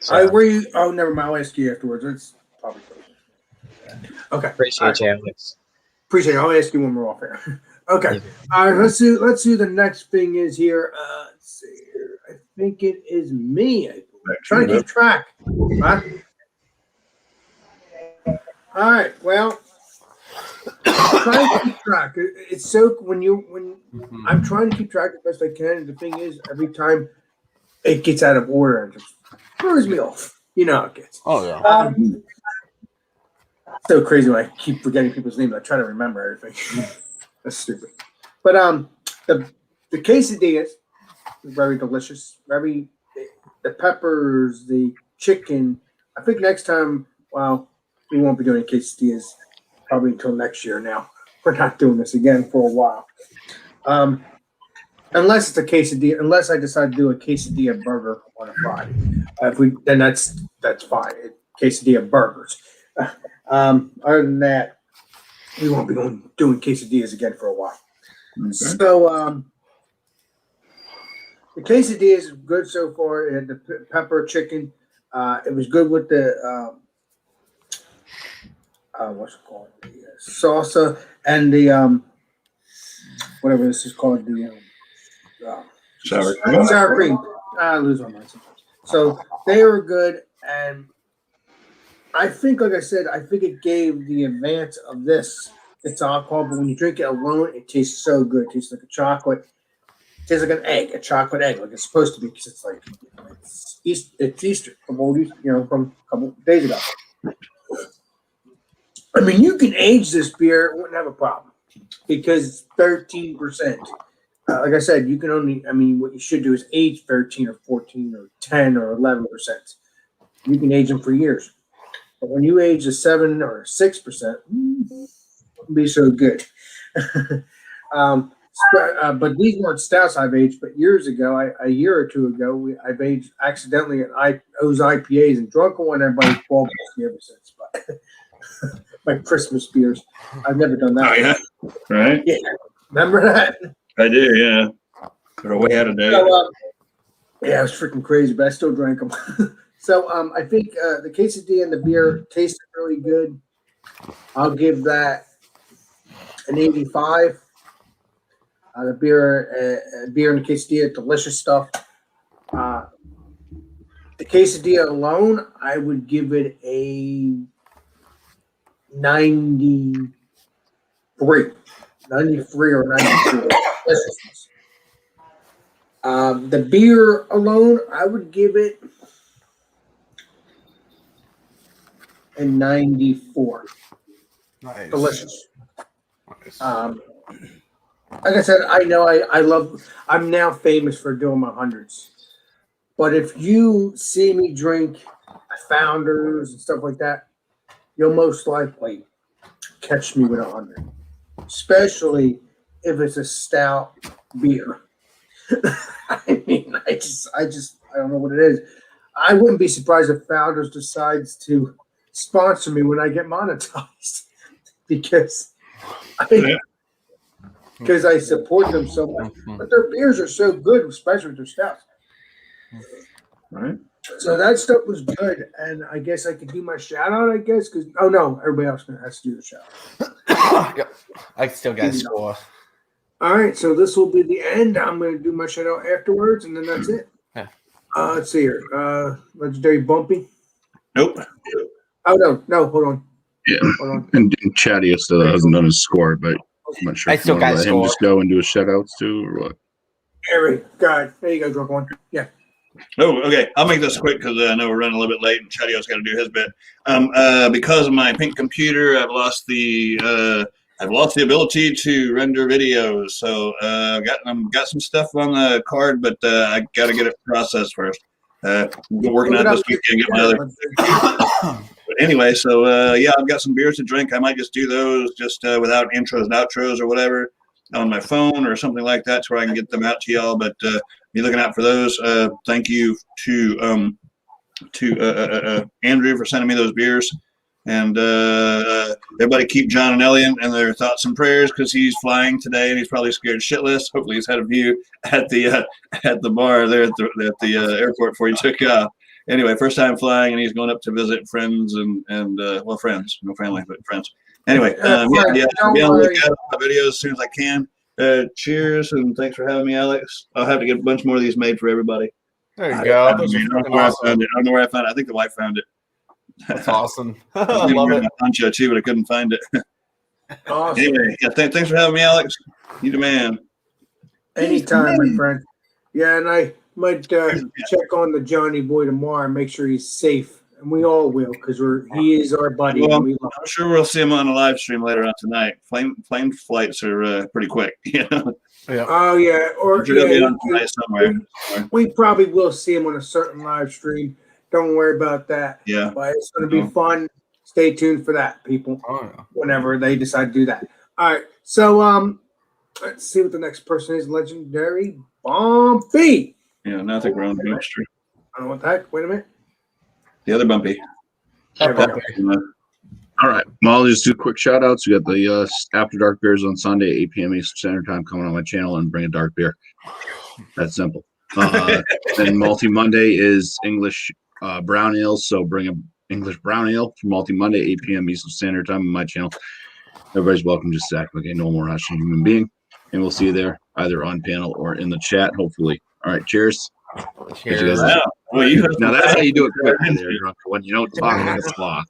So. Where you? Oh, never mind. I'll ask you afterwards. It's probably okay. Appreciate you, Alex. Appreciate it. I'll ask you when we're off here. Okay. All right. Let's see. The next thing is here. Let's see here. I think it is me. I'm trying to keep track. Huh? All right. Well, trying to keep track. It's so when I'm trying to keep track as best I can. The thing is, every time it gets out of order and just throws me off. You know how it gets. Oh yeah. So crazy when I keep forgetting people's names. I try to remember everything. That's stupid. But the quesadillas is very delicious. The peppers, the chicken. I think next time, well, we won't be doing quesadillas probably until next year. Now we're not doing this again for a while, unless it's a quesadilla. Unless I decide to do a quesadilla burger on a Friday. Then that's fine. Quesadilla burgers. Other than that, we won't be doing quesadillas again for a while. Okay. So the quesadilla is good so far. It had the pepper chicken. It was good with the what's it called? The salsa and the whatever this is called, the sour cream. Sour cream. I lose my mind sometimes. So they were good, and I think, like I said, it gave the advance of this it's alcohol, but when you drink it alone, it tastes so good. It tastes like a chocolate. It tastes like an egg, a chocolate egg, like it's supposed to be, because it's like it's Easter from from a couple days ago. I mean, you can age this beer; it wouldn't have a problem because it's 13%. Like I said, you can only. I mean, what you should do is age 13 or 14 or 10 or 11%. You can age them for years. But when you age a 7 or 6%, wouldn't be so good. But these weren't stouts I've aged. But years ago, a year or two ago, I've aged accidentally at those IPAs and drunk one. Everybody's bald me ever since. But my Christmas beers, I've never done that. Oh, yeah. Right? Yeah. Remember that? I do, yeah. They're way out of date. So, yeah, it was freaking crazy, but I still drank them. So I think the quesadilla and the beer tasted really good. I'll give that an 85. The beer and the quesadilla, delicious stuff. The quesadilla alone, I would give it a 93 or 94. The beer alone, I would give it a 94. Nice. Delicious. Nice. Like I said, I know I'm now famous for doing my hundreds. But if you see me drink Founders and stuff like that, you'll most likely catch me with 100. Especially if it's a stout beer. I mean, I don't know what it is. I wouldn't be surprised if Founders decides to sponsor me when I get monetized because I support them so much. But their beers are so good, especially with their stouts. Right. So that stuff was good, and I guess I could do my shout out. I guess because everybody else has to do the shout. Yep. I still got to score. All right, so this will be the end. I'm going to do my shout out afterwards, and then that's it. Yeah. Let's see here. Legendary Bumpy. Nope. Oh no, hold on. Yeah. Hold on. And Chatty still hasn't done his score, but I'm not sure I if still you want got to let him score. just go and do his shout outs too, or what. There you go, drunk one. Yeah. Oh, okay. I'll make this quick because I know we're running a little bit late and Chatio's got to do his bit. Because of my pink computer, I've lost the ability to render videos. So I've got some stuff on the card, but I got to get it processed first. I'm working on it this weekend, get my other. But anyway, so yeah, I've got some beers to drink. I might just do those just without intros and outros or whatever on my phone or something like that, to where I can get them out to y'all. But be looking out for those. Thank you to Andrew for sending me those beers, and everybody keep John and Elliot and their thoughts and prayers, because he's flying today and he's probably scared shitless. Hopefully he's had a view at the bar there at the airport before he took off. Anyway, first time flying, and he's going up to visit friends and well, friends, no family, but friends. Anyway, I'll be on the lookout for videos as soon as I can. Cheers, and thanks for having me, Alex. I'll have to get a bunch more of these made for everybody. There you go. I don't know where I found it. I think the wife found it. That's awesome. I I love it. my poncho too, but I couldn't find it. Awesome. Anyway, yeah, thanks for having me, Alex. You the man. Anytime, my friend. Yeah, and I might check on the Johnny boy tomorrow and make sure he's safe. And we all will, because he is our buddy. Well, and we love I'm sure we'll see him on a live stream later on tonight. Plane flights are pretty quick. You know? Yeah. Oh yeah, or Be on tonight somewhere. we probably will see him on a certain live stream. Don't worry about that. Yeah. But it's going to be fun. Stay tuned for that, people. Oh, yeah. Whenever they decide to do that. All right. So let's see what the next person is. Legendary Bumpy. Yeah, now I think we're on the ministry. I don't know what the heck. Wait a minute. The other Bumpy. There we go. All right. Well, I'll just do quick shout outs. We got the After Dark Beers on Sunday, 8 p.m. Eastern Standard Time, coming on my channel and bring a dark beer. That's simple. And Multi Monday is English brown ales. So bring an English brown ale for Multi Monday, 8 p.m. Eastern Standard Time on my channel. Everybody's welcome. Just act like a normal, rational human being. And we'll see you there, either on panel or in the chat, hopefully. All right. Cheers. Cheers. Wow. Well, Now, that's how you do it quickly there, drunk, when you don't talk like a sloth.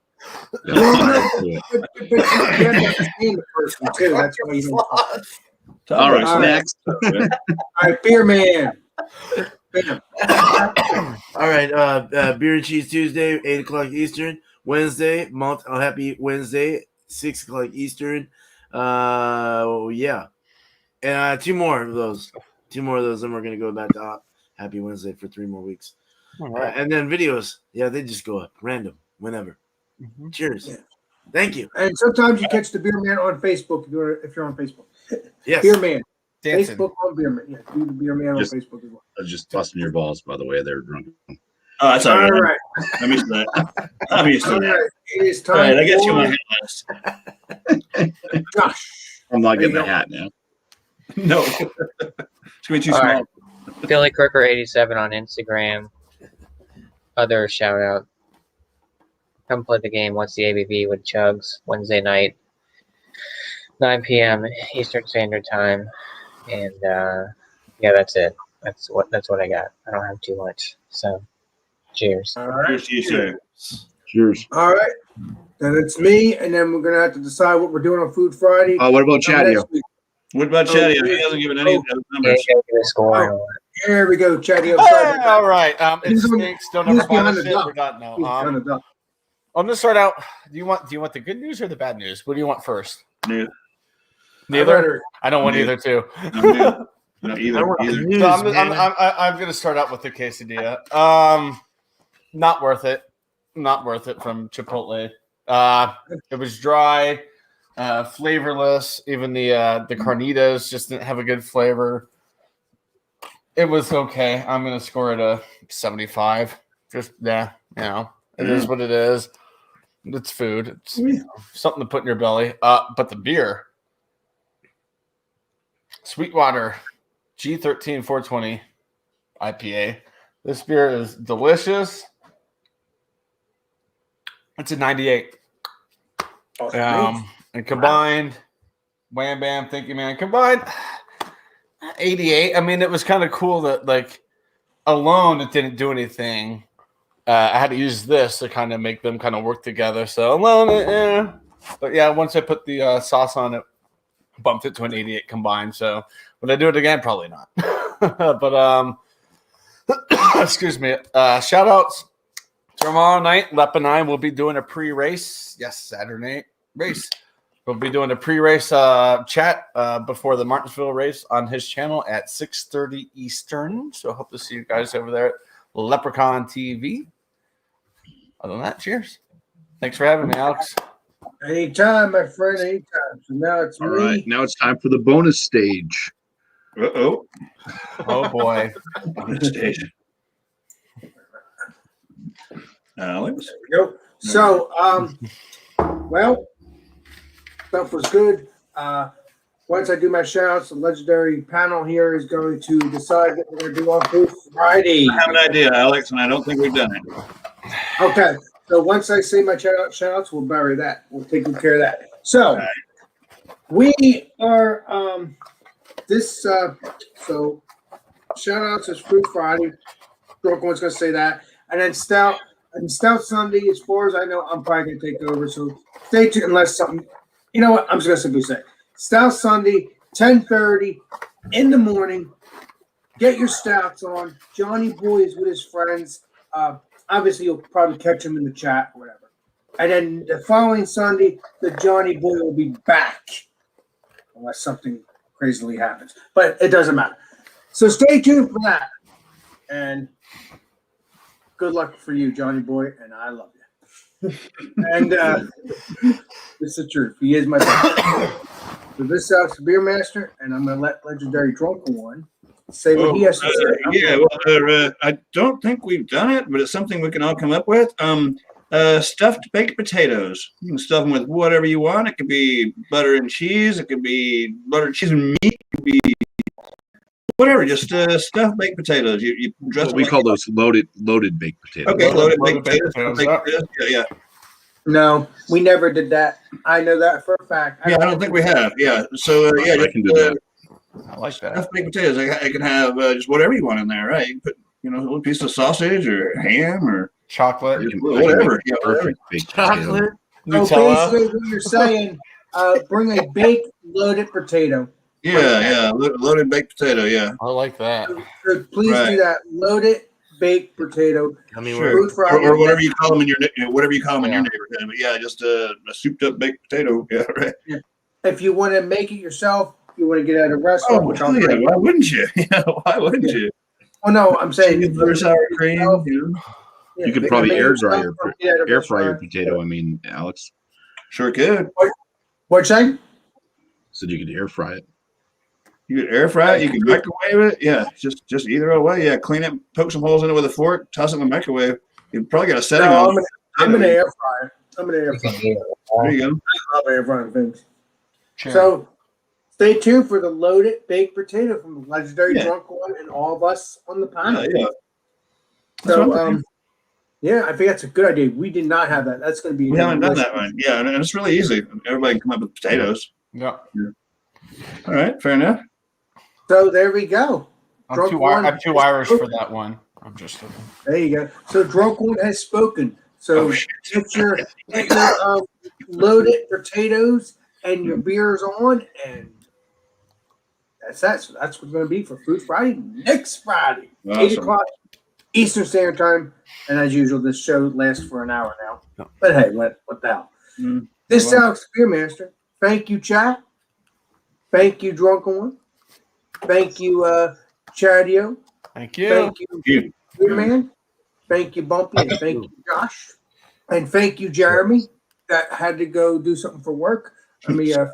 Yeah, Well, I no, do it. but you have to understand the person too. That's why you don't. All right, All right. next. All right, Beer Man. Bam. All right, Beer and Cheese Tuesday, 8 o'clock Eastern. Wednesday, Happy Wednesday, 6 o'clock Eastern. Yeah. And two more of those. Then we're going to go back to Happy Wednesday for 3 more weeks. All right. And then videos, yeah, they just go up random, whenever. Mhm. Cheers. Yeah. Thank you. And sometimes you catch the Beer Man on Facebook if you're on Facebook. Yes. Beer Man. Dancing. Facebook on Beer Man. Yeah, do the Beer Man on Just- Facebook as well. I was just busting your balls, by the way. They're drunk. Oh, that's all All right. right. I'm used to that. I'm used to All that. right. It is All right, time I get you for my hit list. Josh. I'm not There you getting a go. hat now. No. It's going to be too All small. right. Billy Crooker 87 on Instagram. Other shout out. Come play the game. What's the ABV with Chugs? Wednesday night, 9 p.m. Eastern Standard Time. And yeah, that's it. That's what I got. I don't have too much. So, cheers. All right. Cheers to you, sir. Cheers. All right. Then it's me, and then we're gonna have to decide what we're doing on Food Friday. Oh, what about Chatty? Next week. What about Oh, Chatty? yeah. He hasn't given any of those Yeah, numbers. you gotta give a score. and all that. There we go, Chatty. Hey, all right. It He's on- stinks. Don't he's ever buy behind this the shit. duck. We're done now. He's kind of dumb. I'm gonna start out. Do you want the good news or the bad news? What do you want first? Neither. Neither. I don't want Neither. either too. No, neither. No, I either. want Either. news, So I'm man. going to start out with the quesadilla. Not worth it. Not worth it from Chipotle. It was dry, flavorless. Even the carnitas just didn't have a good flavor. It was okay. I'm going to score it a 75. Just it is what it is. It's food. It's something to put in your belly. But the beer, Sweetwater G13 420 IPA. This beer is delicious. It's a 98. And combined, wham bam, thank you, man. Combined, 88. I mean, it was kind of cool that like alone it didn't do anything. I had to use this to kind of make them kind of work together. So alone, but yeah, once I put the sauce on it, bumped it to an 88 combined. So would I do it again? Probably not. But excuse me. Shout outs. Tomorrow night, Lep and I will be doing a pre-race. Yes, Saturday race. We'll be doing a pre-race chat before the Martinsville race on his channel at 6:30 Eastern. So I hope to see you guys over there at Leprechaun TV. Other than that, cheers. Thanks for having me, Alex. Anytime, my friend, anytime. So now it's All me. right, now it's time for the bonus stage. Uh-oh. Oh boy. On the stage. Alex? There we go. So, well, stuff was good. Once I do my shout-outs, the legendary panel here is going to decide what we're going to do on Food Friday. I have an idea, Alex, and I don't think we've done it. Okay, so once I say my shout-outs, we'll bury that. We'll take good care of that. So, we are, so shout-outs is Food Friday. Drunk one's going to say that. And then Stout Sunday, as far as I know, I'm probably going to take over. So stay tuned unless something, you know what, I'm just going to simply say. Stout Sunday, 10:30 in the morning. Get your stouts on. Johnny Boy is with his friends. Obviously, you'll probably catch him in the chat or whatever. And then the following Sunday, the Johnny Boy will be back. Unless something crazily happens. But it doesn't matter. So stay tuned for that. And good luck for you, Johnny Boy, and I love you. And this is the truth. He is my brother. So this is Beer Master, and I'm going to let Legendary Drunken One say what he has to say. Yeah, well, I don't think we've done it, but it's something we can all come up with. Stuffed baked potatoes. You can stuff them with whatever you want. It could be butter and cheese. It could be butter, cheese, and meat. It could be whatever. Just stuffed baked potatoes. You dress. We call those loaded baked potatoes. Okay, loaded Loaded baked baked potatoes. potatoes, Yeah. No, we never did that. I know that for a fact. Yeah, I don't think we have. Yeah. So I can do that. I like that. Stuffed baked potatoes. I can have just whatever you want in there, right? You can put a little piece of sausage or ham or Chocolate, Whatever. Yeah, whatever. Perfect baked potato. Chocolate. So Nutella. basically, what you're saying, bring a baked loaded potato. Yeah. Loaded baked potato. Yeah. I like that. So please do Right. that. Loaded baked potato. Gummy Sure. worms. Food Friday. Or whatever you call them in your whatever you call them in your Yeah. neighborhood. But yeah, just a souped up baked potato. Yeah, right. If you want to make it yourself, you want to get at a restaurant. Oh, which hell I'll yeah. bring. Why wouldn't you? Yeah, why wouldn't you? Oh no, I'm saying Chicken butter sour cream. You know? Yeah, You could make probably it air yourself dry your or get at a air fry your restaurant. potato. I mean, Alex Sure could. What'd you say? said you could air fry it. You could air fry it. You can microwave it. Yeah, just either way. Yeah, clean it, poke some holes in it with a fork, toss it in the microwave. You probably got a setting No, on. I'm gonna air fry. I'm gonna air You fry. can do There it. you go. I love air frying things. Sure. So stay tuned for the loaded baked potato from the legendary Yeah. Drunk One and all of us on the panel. Yeah. That's So what I'm saying. yeah, I think that's a good idea. We did not have that. That's gonna be We haven't done that one. Yeah, and it's really easy. Everybody can come up with potatoes. Yeah. All right, fair enough. So there we go. I'm Drunk too, one I'm too has Irish for spoken. that one. I'm just looking. There you go. So Drunk One has spoken. So Oh, shit. get your loaded potatoes and your beers on, and that's that. So that's what's going to be for Food Friday next Friday, 8 Awesome. o'clock Eastern Standard Time. And as usual, this show lasts for an hour now. But hey, what the hell? Mm. This is Well. Alex Beermaster. Thank you, chat. Thank you, Drunken One. Thank you, Chadio. Thank you. Thank you, You. Beerman. Thank you, Bumpy, and thank you, Josh. And thank you, Jeremy, that had to go do something for work. We got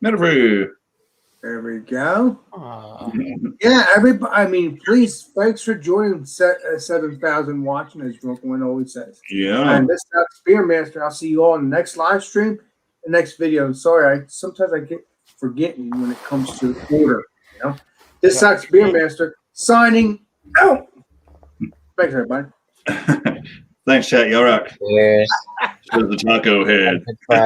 Never. there we go. Aw. Yeah, everybody. I mean, please, thanks for joining 7,000 watching, as Drunken One always says. Yeah. And this is Spearmaster. I'll see you all in the next live stream, the next video. Sorry, sometimes I get forgetting when it comes to order. You know, this sucks. Spearmaster signing out. Thanks, everybody. Thanks, chat. Y'all rock. Cheers. To the taco head. Good Friday.